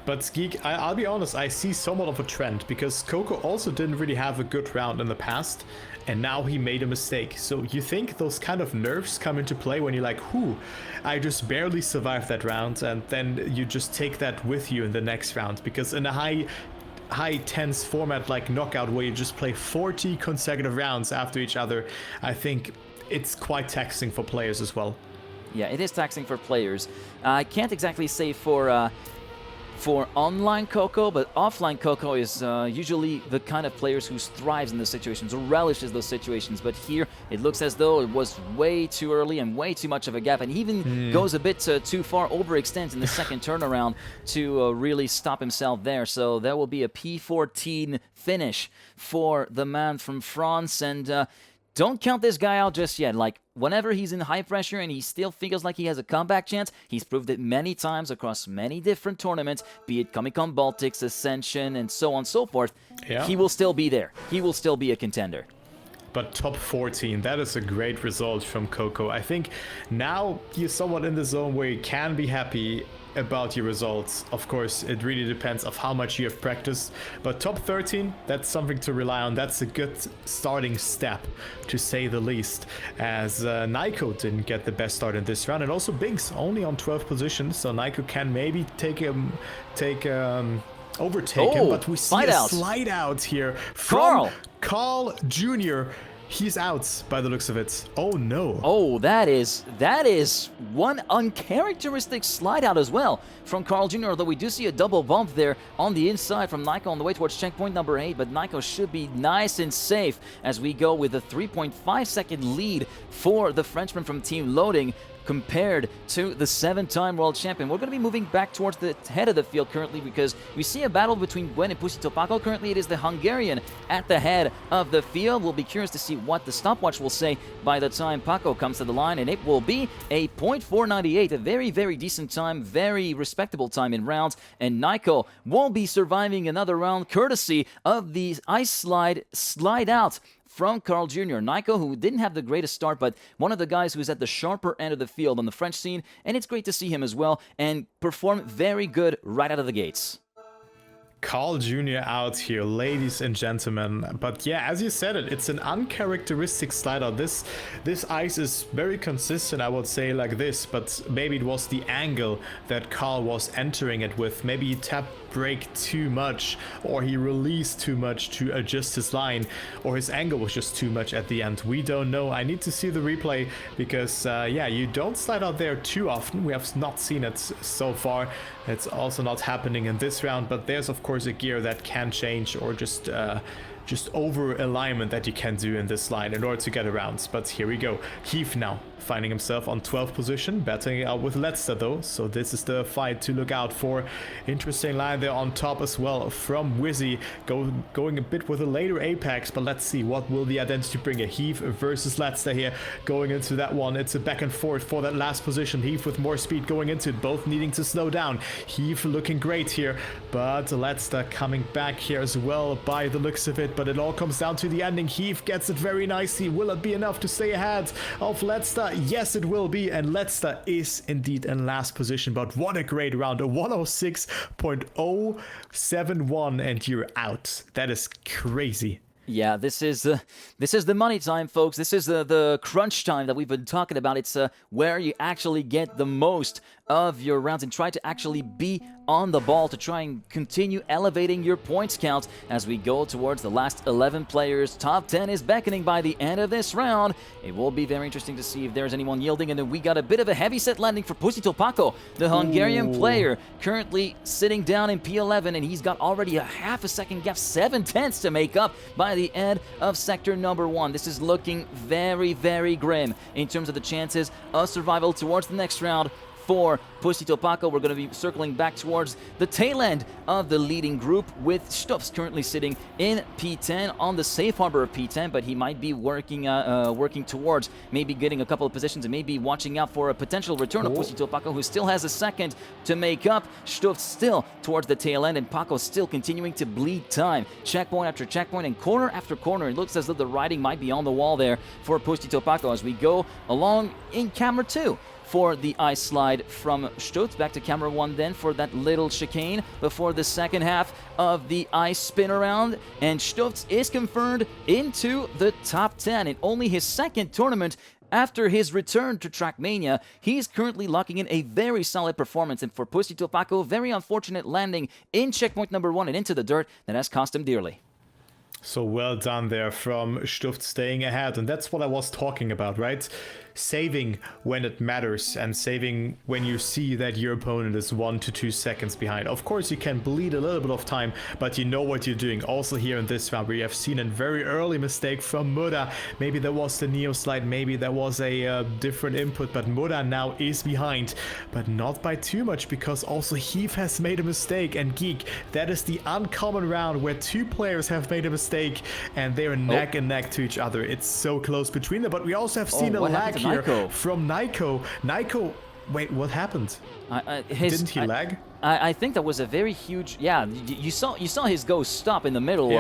Speaker 2: But Geek, I'll be honest, I see somewhat of a trend, because Coco also didn't really have a good round in the past, and now he made a mistake. So you think those kind of nerves come into play when you're like, whew, I just barely survived that round, and then you just take that with you in the next round, because in a high tense format like Knockout, where you just play 40 consecutive rounds after each other, I think it's quite taxing for players as well.
Speaker 1: Yeah, it is taxing for players. I can't exactly say for online Coco, but offline Coco is usually the kind of players who thrives in those situations or relishes those situations. But here, it looks as though it was way too early and way too much of a gap, and he even goes a bit too far, overextends in the second turnaround to really stop himself there. So there will be a P14 finish for the man from France, and don't count this guy out just yet. Like, whenever he's in high pressure and he still feels like he has a comeback chance, he's proved it many times across many different tournaments, be it Comic-Con Baltics, Ascension, and so on and so forth.
Speaker 2: Yeah.
Speaker 1: He will still be there. He will still be a contender.
Speaker 2: but top 14, that is a great result from Coco. I think now you're somewhat in the zone where you can be happy about your results. Of course, it really depends of how much you have practiced, but top 13, that's something to rely on. That's a good starting step, to say the least, as Naiko didn't get the best start in this round, and also Binks only on 12th position, so Naiko can maybe overtake him, but we see a slide out here from Carl Jr. He's out by the looks of it. Oh no.
Speaker 1: Oh, that is one uncharacteristic slide out as well from Carl Jr., although we do see a double bump there on the inside from Naiko on the way towards checkpoint number 8, but Naiko should be nice and safe as we go with a 3.5 second lead for the Frenchman from Team Loading compared to the 7-time world champion. We're going to be moving back towards the head of the field currently because we see a battle between Gwen and Pussy Topako. Currently it is the Hungarian at the head of the field. We'll be curious to see what the stopwatch will say by the time Paco comes to the line, and it will be a .498, a very, very decent time, very respectable time in rounds, and Naiko won't be surviving another round courtesy of the ice slide out from Carl Jr. Naiko, who didn't have the greatest start, but one of the guys who's at the sharper end of the field on the French scene, and it's great to see him as well, and perform very good right out of the gates.
Speaker 2: Carl Jr. out here, ladies and gentlemen. But yeah, as you said it's an uncharacteristic slide out. This ice is very consistent, I would say, like this, but maybe it was the angle that Carl was entering it with. Maybe he tapped brake too much, or he released too much to adjust his line, or his angle was just too much at the end. We don't know. I need to see the replay because yeah, you don't slide out there too often. We have not seen it so far. It's also not happening in this round, but there's of course a gear that can change, or just over alignment that you can do in this line in order to get around. But here we go. Heath now finding himself on 12th position, battling it out with Letzter though, so this is the fight to look out for. Interesting line there on top as well from Wizzy, going a bit with a later apex, but let's see what will the identity bring. A Heath versus Letzter here, going into that one. It's a back and forth for that last position. Heath with more speed going into it, both needing to slow down. Heath looking great here, but Letzter coming back here as well by the looks of it, but it all comes down to the ending. Heath gets it very nicely. Will it be enough to stay ahead of Letzter? Yes, it will be, and Letzter is indeed in last position, but what a great round. A 106.071, and you're out. That is crazy.
Speaker 1: Yeah, this is the money time, folks. This is the crunch time that we've been talking about. It's where you actually get the most of your rounds and try to actually be on the ball to try and continue elevating your points count as we go towards the last 11 players. Top 10 is beckoning by the end of this round. It will be very interesting to see if there's anyone yielding, and then we got a bit of a heavy set landing for Pussy Topako, the Hungarian player, currently sitting down in P11, and he's got already a half a second gap, 7/10 to make up by the end of sector number 1. This is looking very, very grim in terms of the chances of survival towards the next round for Pussy Topako. We're going to be circling back towards the tail end of the leading group, with Stuffs currently sitting in P10 on the safe harbor of P10, but he might be working towards maybe getting a couple of positions and maybe watching out for a potential return of Pussy Topako, who still has a second to make up. Stuffs still towards the tail end, and Paco still continuing to bleed time. Checkpoint after checkpoint and corner after corner. It looks as though the writing might be on the wall there for Pussy Topako as we go along in camera 2. For the ice slide from Stutz. Back to camera 1 then for that little chicane before the second half of the ice spin around. And Stutz is confirmed into the top 10 in only his second tournament after his return to Trackmania. He's currently locking in a very solid performance, and for Pussy Topako, very unfortunate landing in checkpoint number 1 and into the dirt that has cost him dearly.
Speaker 2: So well done there from Stuft, staying ahead. And that's what I was talking about, right? Saving when it matters, and saving when you see that your opponent is 1 to 2 seconds behind. Of course, you can bleed a little bit of time, but you know what you're doing. Also here in this round, we have seen a very early mistake from Muda. Maybe there was the Neo slide, maybe there was a different input, but Muda now is behind. But not by too much, because also Heath has made a mistake. And Geek, that is the uncommon round where 2 players have made a mistake, and they're neck and neck to each other. It's so close between them, but we also have seen a lag here from Naiko. Wait, what happened? Didn't he lag?
Speaker 1: I think that was a very huge. Yeah, you saw his go stop in the middle,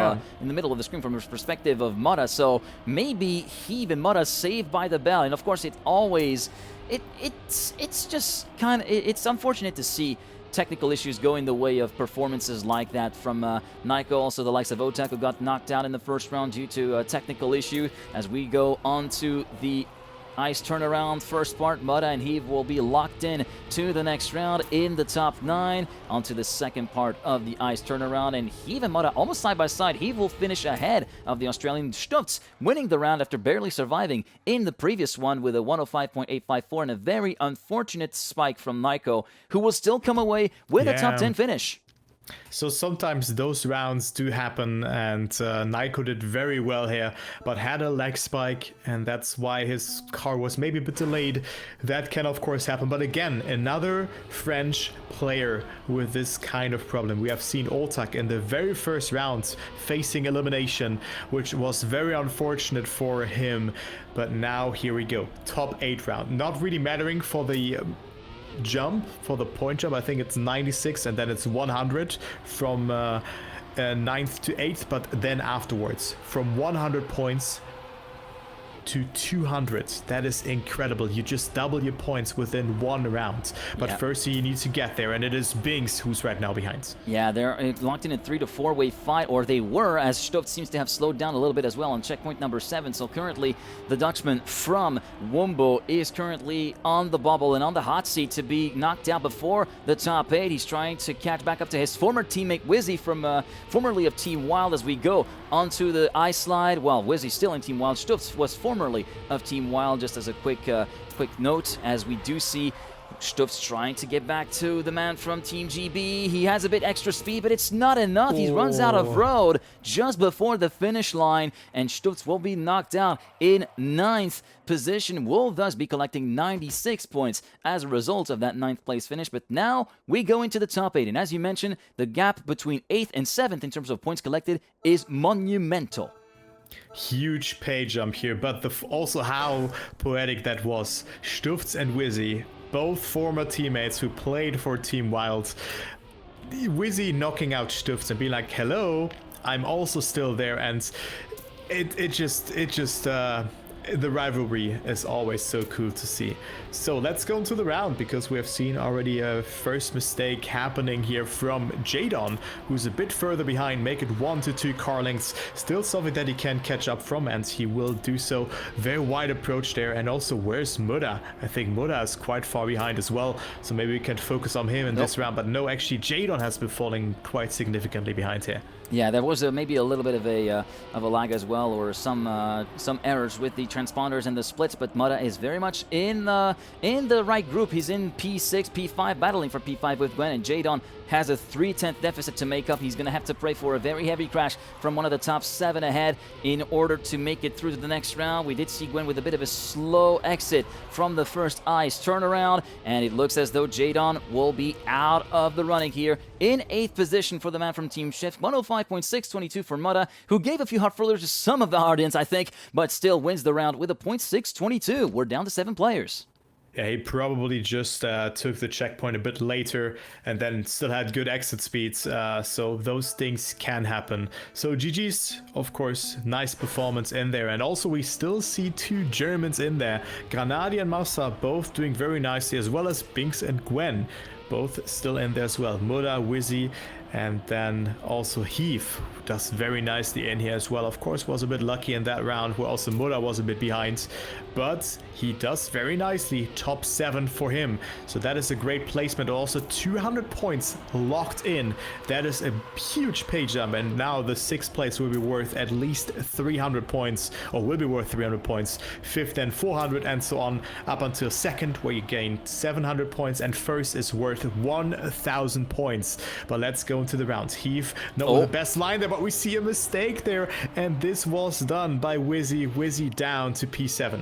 Speaker 1: in the middle of the screen from the perspective of Mota. So maybe he and Mota saved by the bell, and of course it always, it's just kind of it's unfortunate to see technical issues going the way of performances like that from Naiko. Also the likes of Otak, who got knocked out in the first round due to a technical issue. As we go on to the ice turnaround first part, Mota and Heave will be locked in to the next round in the top 9. Onto the second part of the ice turnaround, and Heave and Mota almost side by side. Heave will finish ahead of the Australian Stutz, winning the round after barely surviving in the previous one with a 105.854 and a very unfortunate spike from Naiko, who will still come away with a top 10 finish.
Speaker 2: So sometimes those rounds do happen, and Naiko did very well here, but had a leg spike, and that's why his car was maybe a bit delayed. That can of course happen, but again, another French player with this kind of problem. We have seen Oltak in the very first round facing elimination, which was very unfortunate for him, but now here we go. Top 8 round. Not really mattering for the jump, for the point jump. I think it's 96 and then it's 100 from 9th to 8th, but then afterwards from 100 points to 200. That is incredible. You just double your points within one round. But first you need to get there, and it is Binks who's right now behind.
Speaker 1: Yeah, they're locked in a 3 to 4 way fight, or they were, as Stutz seems to have slowed down a little bit as well on checkpoint number 7. So currently the Dutchman from Wombo is currently on the bubble and on the hot seat to be knocked out before the top 8. He's trying to catch back up to his former teammate Wizzy from formerly of Team Wild as we go onto the ice slide. Well, Wizzy still in Team Wild. Stutz was formerly of Team Wild, just as a quick note, as we do see Stutz trying to get back to the man from Team GB. He has a bit extra speed, but it's not enough. He runs out of road just before the finish line, and Stutz will be knocked out in 9th position, will thus be collecting 96 points as a result of that 9th place finish. But now we go into the top 8, and as you mentioned, the gap between 8th and 7th in terms of points collected is monumental.
Speaker 2: Huge pay jump here, but also how poetic that was. Stutz and Wizzy, both former teammates who played for Team Wild. Wizzy knocking out Stutz and being like, hello, I'm also still there, and it just the rivalry is always so cool to see. So let's go into the round, because we have seen already a first mistake happening here from Jadon, who's a bit further behind, make it 1 to 2 car lengths. Still something that he can catch up from, and he will do so. Very wide approach there. And also, where's Muda? I think Muda is quite far behind as well, so maybe we can focus on him in this round. But no, actually Jadon has been falling quite significantly behind here.
Speaker 1: Yeah, there was maybe a little bit of a lag as well, or some errors with the transponders and the splits, but Muda is very much in the right group. He's in P6, P5, battling for P5 with Gwen, and Jadon has a 3/10 deficit to make up. He's going to have to pray for a very heavy crash from one of the top 7 ahead in order to make it through to the next round. We did see Gwen with a bit of a slow exit from the first ice turnaround, and it looks as though Jadon will be out of the running here in 8th position for the man from Team Shift. 105.622 for Muda, who gave a few hot fillers to some of the audience, I think, but still wins the round with a .622. We're down to 7 players.
Speaker 2: Yeah, he probably just took the checkpoint a bit later and then still had good exit speeds, so those things can happen. So GG's, of course, nice performance in there. And also we still see 2 Germans in there. Granadi and Massa both doing very nicely, as well as Binks and Gwen, both still in there as well. Muda, Wizzy, and then also Heath does very nicely in here as well. Of course, was a bit lucky in that round where also Muda was a bit behind, but he does very nicely. Top 7 for him, so that is a great placement. Also 200 points locked in. That is a huge pay jump, and now the 6th place will be worth at least 300 points, or will be worth 300 points. 5th and 400, and so on up until 2nd, where you gain 700 points, and 1st is worth 1,000 points. But let's go into the rounds. Heath, not the best line there, but we see a mistake there, and this was done by Wizzy. Wizzy down to P7.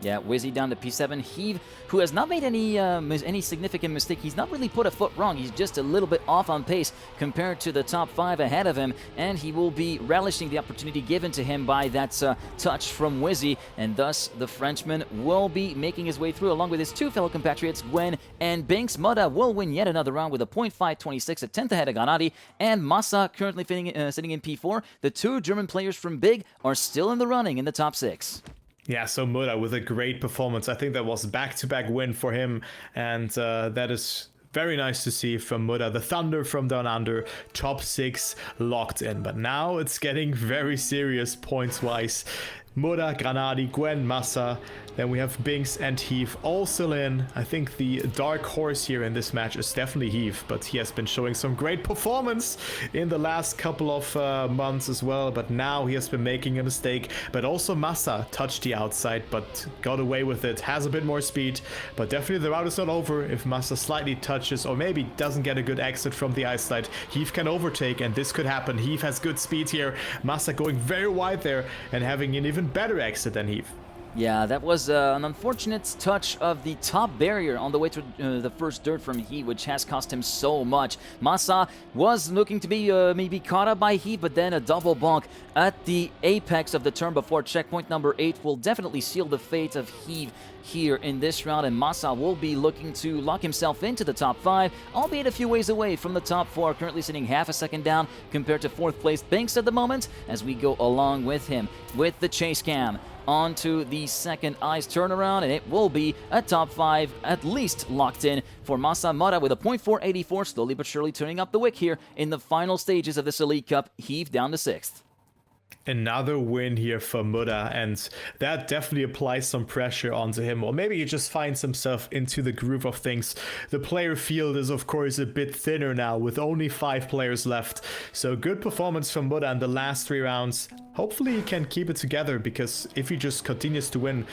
Speaker 1: Yeah, Wizzy down to P7. Heave, who has not made any significant mistake. He's not really put a foot wrong. He's just a little bit off on pace compared to the top 5 ahead of him, and he will be relishing the opportunity given to him by that touch from Wizzy, and thus the Frenchman will be making his way through along with his 2 fellow compatriots, Gwen and Binks. Muda will win yet another round with a 0.526 at 10th ahead of Granadi, and Massa currently sitting in P4. The 2 German players from Big are still in the running in the top 6.
Speaker 2: Yeah, so Muda with a great performance. I think that was back-to-back win for him, and that is very nice to see from Muda. The Thunder from Down Under, top 6 locked in. But now it's getting very serious points-wise. Muda, Granadi, Gwen, Massa. Then we have Binks and Heave all still in. I think the dark horse here in this match is definitely Heave, but he has been showing some great performance in the last couple of months as well. But now he has been making a mistake. But also Massa touched the outside, but got away with it. Has a bit more speed, but definitely the round is not over. If Massa slightly touches or maybe doesn't get a good exit from the ice slide, Heave can overtake, and this could happen. Heave has good speed here. Massa going very wide there and having an even better exit than Heave.
Speaker 1: Yeah, that was an unfortunate touch of the top barrier on the way to the first dirt from Heave, which has cost him so much. Massa was looking to be maybe caught up by Heave, but then a double bonk at the apex of the turn before checkpoint number 8 will definitely seal the fate of Heave here in this round, and Massa will be looking to lock himself into the top 5, albeit a few ways away from the top 4, currently sitting half a second down compared to 4th place Binks at the moment, as we go along with him with the chase cam onto the second ice turnaround, and it will be a top 5 at least locked in for Massa. Muda with a 0.484, slowly but surely turning up the wick here in the final stages of this Elite Cup. Heave down to 6th.
Speaker 2: Another win here for Muda, and that definitely applies some pressure onto him, or maybe he just finds himself into the groove of things. The player field is of course a bit thinner now with only 5 players left, so good performance from Muda in the last 3 rounds. Hopefully he can keep it together, because if he just continues to win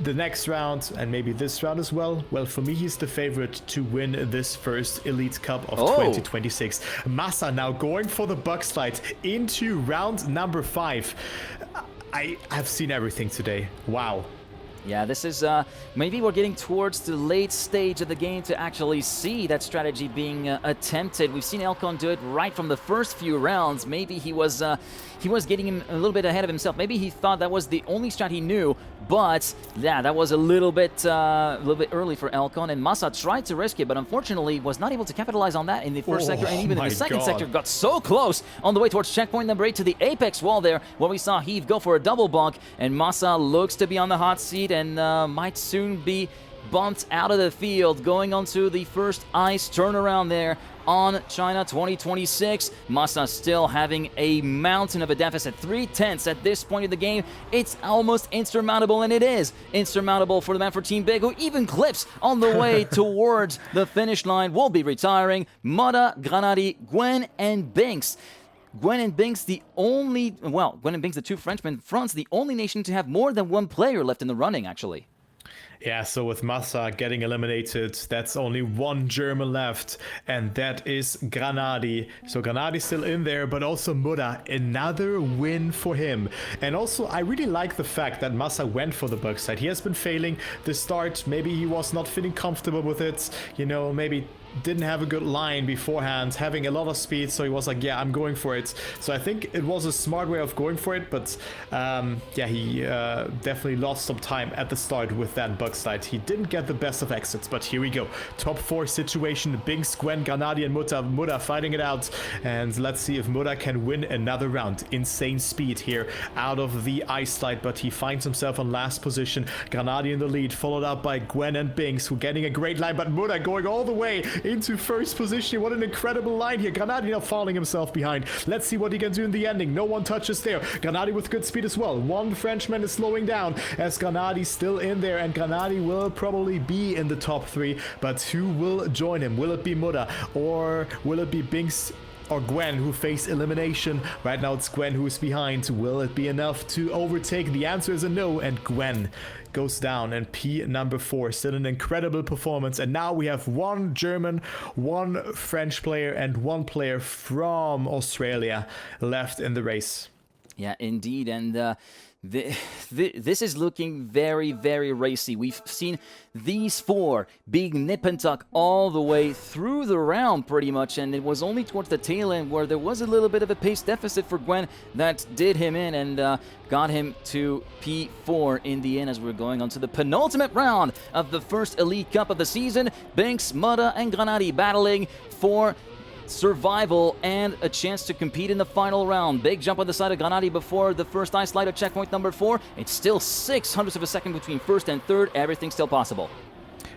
Speaker 2: the next round and maybe this round as well, for me he's the favorite to win this first Elite Cup of 2026. Massa now going for the buck slide into round number 5. I have seen everything today. Wow.
Speaker 1: Yeah, this is, maybe we're getting towards the late stage of the game to actually see that strategy being attempted. We've seen Elcon do it right from the first few rounds. Maybe he was getting him a little bit ahead of himself. Maybe he thought that was the only strat he knew, but yeah, that was a little bit early for Elcon, and Massa tried to risk it, but unfortunately was not able to capitalize on that in the first sector, and even in the second sector got so close on the way towards checkpoint number 8 to the apex wall there, where we saw Heave go for a double bonk, and Massa looks to be on the hot seat and might soon be bumped out of the field, going onto the first ice turnaround there on China 2026. Massa still having a mountain of a deficit, 3/10 at this point in the game. It's almost insurmountable, and it is insurmountable for the man for Team Big, who even clips on the way towards the finish line. Will be retiring. Muda, Granadi, Gwen, and Binks. Gwen and Binks, the 2 Frenchmen, France, the only nation to have more than 1 player left in the running, actually.
Speaker 2: Yeah, so with Massa getting eliminated, that's only 1 German left, and that is Granadi. So Granadi's still in there, but also Muda, another win for him. And also, I really like the fact that Massa went for the buck side. He has been failing the start. Maybe he was not feeling comfortable with it, maybe didn't have a good line beforehand, having a lot of speed, so he was like, yeah, I'm going for it. So I think it was a smart way of going for it, but yeah, he definitely lost some time at the start with that bug slide. He didn't get the best of exits, but here we go. Top 4 situation, Binks, Gwen, Granadi, and Muda fighting it out, and let's see if Muda can win another round. Insane speed here out of the ice slide, but he finds himself on last position. Granadi in the lead, followed up by Gwen and Binks, who are getting a great line, but Muda going all the way into first position. What an incredible line here. Granadi now falling himself behind. Let's see what he can do in the ending. No one touches there. Granadi with good speed as well. 1 Frenchman is slowing down as Granadi's still in there, and Granadi will probably be in the top 3, but who will join him? Will it be Muda, or will it be Binks or Gwen who face elimination? Right now it's Gwen who's behind. Will it be enough to overtake? The answer is a no, and Gwen goes down, and P number 4, still an incredible performance. And now we have 1 German, 1 French player, and 1 player from Australia left in the race.
Speaker 1: Yeah, indeed. And this is looking very, very racy. We've seen these four being nip and tuck all the way through the round pretty much, and it was only towards the tail end where there was a little bit of a pace deficit for Gwen that did him in and got him to P4 in the end as we're going on to the penultimate round of the first Elite Cup of the season. Binks, Mudda, and Granati battling for survival and a chance to compete in the final round. Big jump on the side of Granati before the first ice slide at checkpoint number 4. It's still 600ths of a second between first and third. Everything's still possible.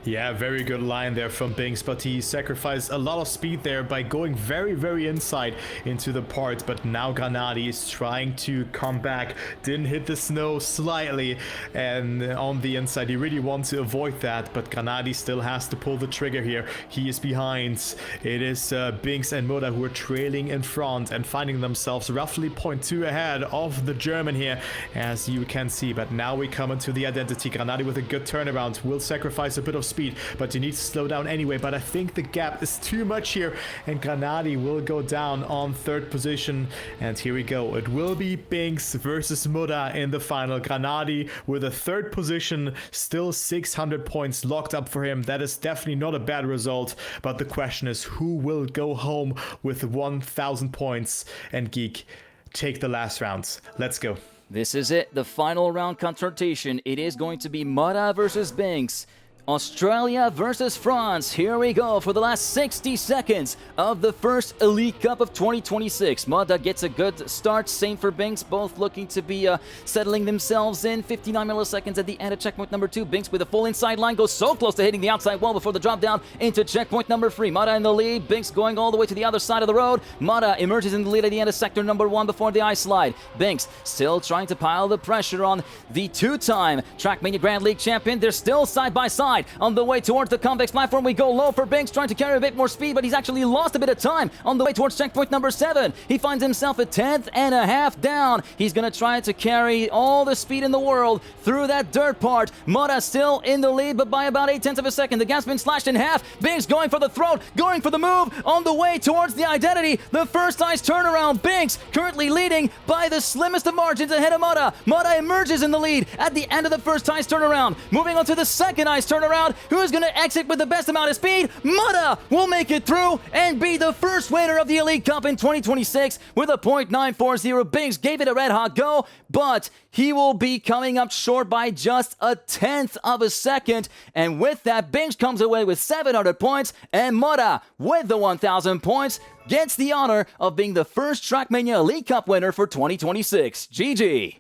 Speaker 2: Yeah, very good line there from Binks, but he sacrificed a lot of speed there by going very, very inside into the part. But now Granati is trying to come back. Didn't hit the snow slightly, and on the inside, he really wants to avoid that. But Granati still has to pull the trigger here. He is behind. It is Binks and Mudda who are trailing in front and finding themselves roughly 0.2 ahead of the German here, as you can see. But now we come into the identity. Granati with a good turnaround will sacrifice a bit of speed, but you need to slow down anyway. But I think the gap is too much here, and Granati will go down on third position. And here we go. It will be Binks versus Mudda in the final. Granati with a third position, still 600 points locked up for him. That is definitely not a bad result, but the question is who will go home with 1,000 points. And Geek, take the last rounds. Let's go.
Speaker 1: This is it, the final round confrontation. It is going to be Mudda versus Binks. Australia versus France. Here we go for the last 60 seconds of the first Elite Cup of 2026. Mudda gets a good start. Same for Binks. Both looking to be settling themselves in. 59 milliseconds at the end of checkpoint number 2. Binks with a full inside line goes so close to hitting the outside wall before the drop down into checkpoint number 3. Mudda in the lead. Binks going all the way to the other side of the road. Mudda emerges in the lead at the end of sector number 1 before the ice slide. Binks still trying to pile the pressure on the two-time Trackmania Grand League champion. They're still side by side. On the way towards the convex platform, we go low for Binks, trying to carry a bit more speed, but he's actually lost a bit of time on the way towards checkpoint number 7. He finds himself a 10th and a half down. He's going to try to carry all the speed in the world through that dirt part. Mudda still in the lead, but by about 0.8 of a second. The gap's been slashed in half. Binks going for the throat, going for the move, on the way towards the identity. The first ice turnaround. Binks currently leading by the slimmest of margins ahead of Mudda. Mudda emerges in the lead at the end of the first ice turnaround. Moving on to the second ice turnaround. Who is going to exit with the best amount of speed? Mudda will make it through and be the first winner of the Elite Cup in 2026 with a .940. Binks gave it a red hot go, but he will be coming up short by just 1/10 of a second. And with that, Binks comes away with 700 points, and Mudda, with the 1,000 points, gets the honor of being the first Trackmania Elite Cup winner for 2026. GG!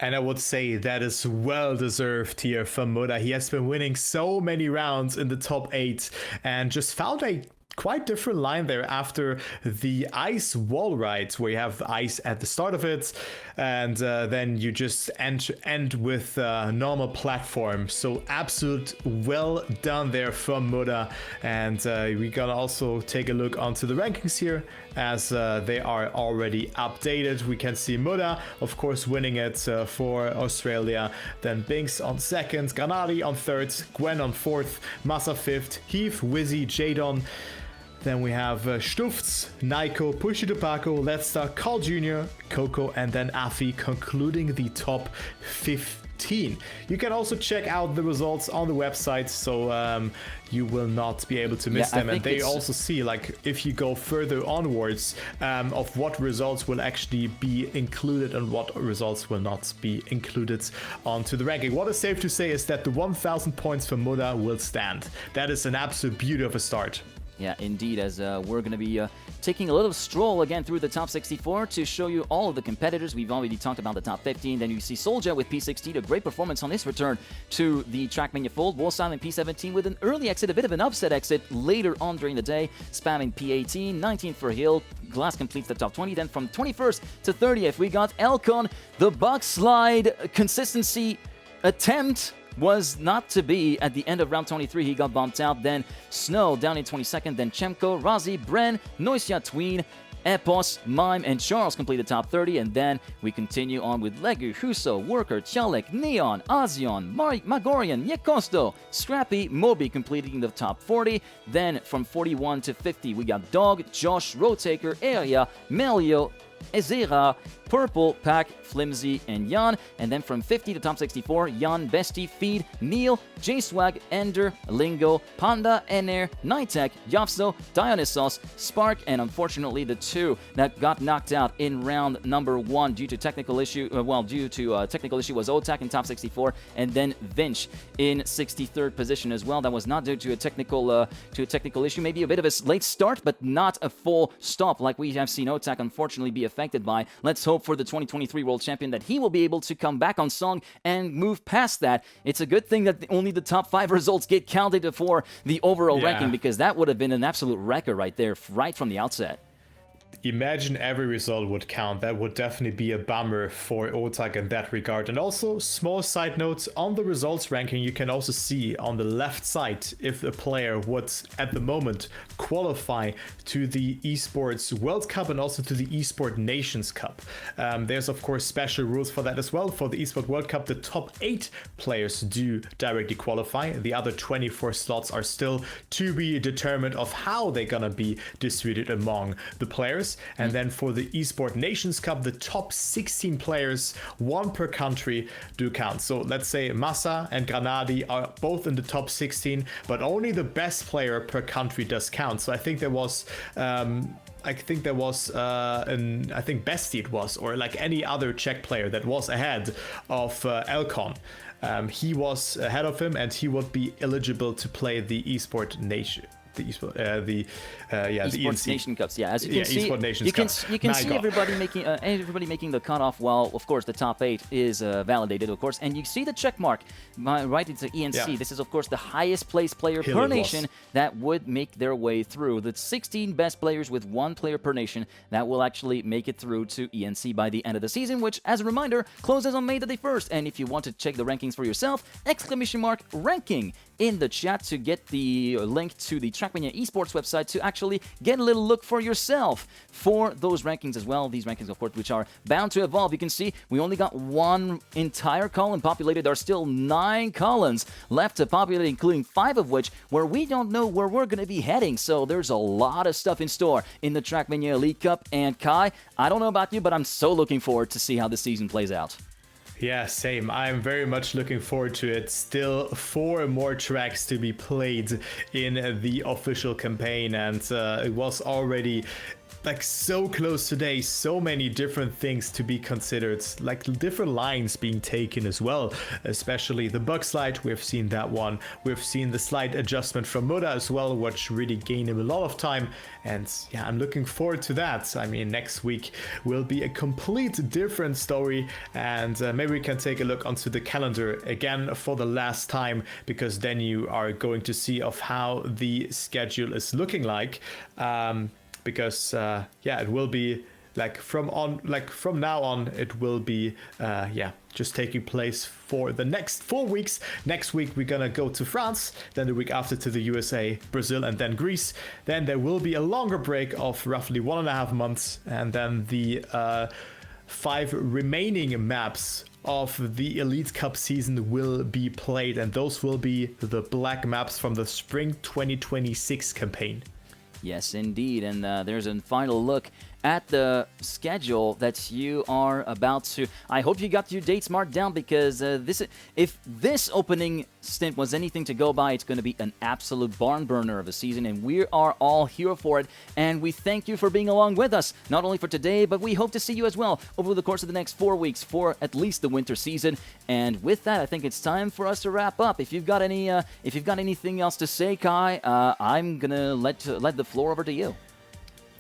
Speaker 2: And I would say that is well deserved here from Mudda. He has been winning so many rounds in the top 8 and just found a quite different line there after the ice wall ride, where you have ice at the start of it, and then you just end with normal platform. So absolute well done there from Mudda. And we're gonna also take a look onto the rankings here, as they are already updated. We can see Mudda, of course, winning it for Australia. Then Binks on 2nd, Granati on 3rd, Gwen on 4th, Massa 5th, Heath, Wizzy, Jadon. Then we have Stufts, Naiko, Pushy Tobacco, Let's Star, Carl Jr., Coco, and then Afi concluding the top 15. You can also check out the results on the website, so you will not be able to miss them. And they also see, like, if you go further onwards, of what results will actually be included and what results will not be included onto the ranking. What is safe to say is that the 1,000 points for Mudda will stand. That is an absolute beauty of a start.
Speaker 1: Yeah, indeed, as we're going to be taking a little stroll again through the top 64 to show you all of the competitors. We've already talked about the top 15. Then you see Soldier with P16, a great performance on his return to the Trackmania fold. Wall Silent P17 with an early exit, a bit of an upset exit later on during the day, spamming P18, 19th for Hill. Glass completes the top 20. Then from 21st to 30th, we got Elcon. The Buck Slide consistency attempt was not to be. At the end of round 23, he got bumped out. Then Snow down in 22nd. Then Chemko, Razi, Bren, Noisia, Tween, Epos, Mime, and Charles complete the top 30. And then we continue on with Legu, Huso, Worker, Chalek, Neon, Azion, Magorian, Yekosto, Scrappy, Moby completing the top 40. Then from 41 to 50, we got Dog, Josh, Roadtaker, Area, Melio, Ezira, Purple, Pack, Flimsy, and Jan. And then from 50 to top 64, Jan, Bestie, Feed, Neil, J-Swag, Ender, Lingo, Panda, Ener, Nitek, Yovso, Dionysos, Spark, and unfortunately the two that got knocked out in round number 1 due to technical issue. Technical issue was Otak in top 64, and then Vinch in 63rd position as well. That was not due to a technical issue, maybe a bit of a late start, but not a full stop like we have seen Otak unfortunately be affected by. Let's hope for the 2023 World Champion that he will be able to come back on song and move past that. It's a good thing that only the top 5 results get counted for the overall ranking, because that would have been an absolute wrecker right there, right from the outset.
Speaker 2: Imagine every result would count. That would definitely be a bummer for Otak in that regard. And also, small side notes, on the results ranking, you can also see on the left side if a player would, at the moment, qualify to the Esports World Cup and also to the Esport Nations Cup. There's, of course, special rules for that as well. For the Esport World Cup, the top 8 players do directly qualify. The other 24 slots are still to be determined of how they're gonna be distributed among the players. And then for the Esport Nations Cup, the top 16 players, 1 per country, do count. So let's say Massa and Granadi are both in the top 16, but only the best player per country does count. So I think there was I think Bestie it was, or like any other Czech player that was ahead of Elkon. He was ahead of him, and he would be eligible to play the Esport Nation. The
Speaker 1: Esports Nation Cups. Yeah, as you can see, you can see everybody making the cutoff. While of course the top 8 is validated, of course, and you see the check mark right into ENC. Yeah. This is of course the highest placed player per nation that would make their way through. The 16 best players with 1 player per nation that will actually make it through to ENC by the end of the season, which, as a reminder, closes on May the 1st. And if you want to check the rankings for yourself, !ranking in the chat to get the link to the Trackmania Esports website to actually get a little look for yourself for those rankings as well. These rankings, of course, which are bound to evolve. You can see we only got 1 entire column populated. There are still 9 columns left to populate, including 5 of which where we don't know where we're going to be heading. So there's a lot of stuff in store in the Trackmania Elite Cup. And Kai, I don't know about you, but I'm so looking forward to see how this season plays out.
Speaker 2: Yeah, same. I'm very much looking forward to it. Still 4 more tracks to be played in the official campaign, and it was already like so close today. So many different things to be considered, like different lines being taken as well, especially the bug slide. We've seen that one. We've seen the slide adjustment from Muda as well, which really gained him a lot of time. And yeah, I'm looking forward to that. I mean, next week will be a complete different story, and maybe we can take a look onto the calendar again for the last time, because then you are going to see of how the schedule is looking like. Because it will be from now on it will be just taking place for the next 4 weeks. Next week we're gonna go to France, then the week after to the USA, Brazil, and then Greece. Then there will be a longer break of roughly 1.5 months, and then the 5 remaining maps of the Elite Cup season will be played, and those will be the black maps from the Spring 2026 campaign.
Speaker 1: Yes, indeed, and there's a final look at the schedule that you are about to... I hope you got your dates marked down, because if this opening stint was anything to go by, it's going to be an absolute barn burner of a season, and we are all here for it, and we thank you for being along with us, not only for today, but we hope to see you as well over the course of the next 4 weeks for at least the winter season. And with that, I think it's time for us to wrap up. If you've got anything else to say, Kai, I'm gonna let the floor over to you.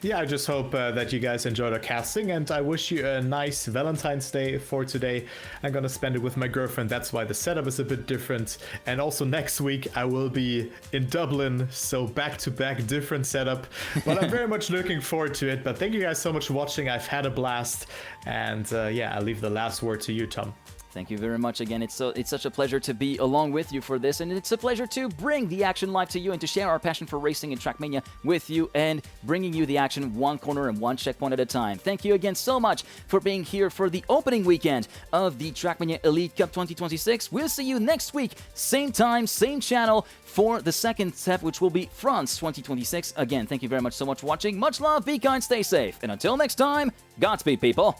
Speaker 2: Yeah, I just hope that you guys enjoyed our casting, and I wish you a nice Valentine's Day for today. I'm gonna spend it with my girlfriend, that's why the setup is a bit different. And also next week I will be in Dublin, so back-to-back different setup. But I'm very much looking forward to it. But thank you guys so much for watching. I've had a blast, and I'll leave the last word to you, Tom.
Speaker 1: Thank you very much again. It's such a pleasure to be along with you for this, and it's a pleasure to bring the action live to you and to share our passion for racing and Trackmania with you and bringing you the action one corner and one checkpoint at a time. Thank you again so much for being here for the opening weekend of the Trackmania Elite Cup 2026. We'll see you next week, same time, same channel, for the second step, which will be France 2026. Again, thank you very much so much for watching. Much love, be kind, stay safe, and until next time, Godspeed, people.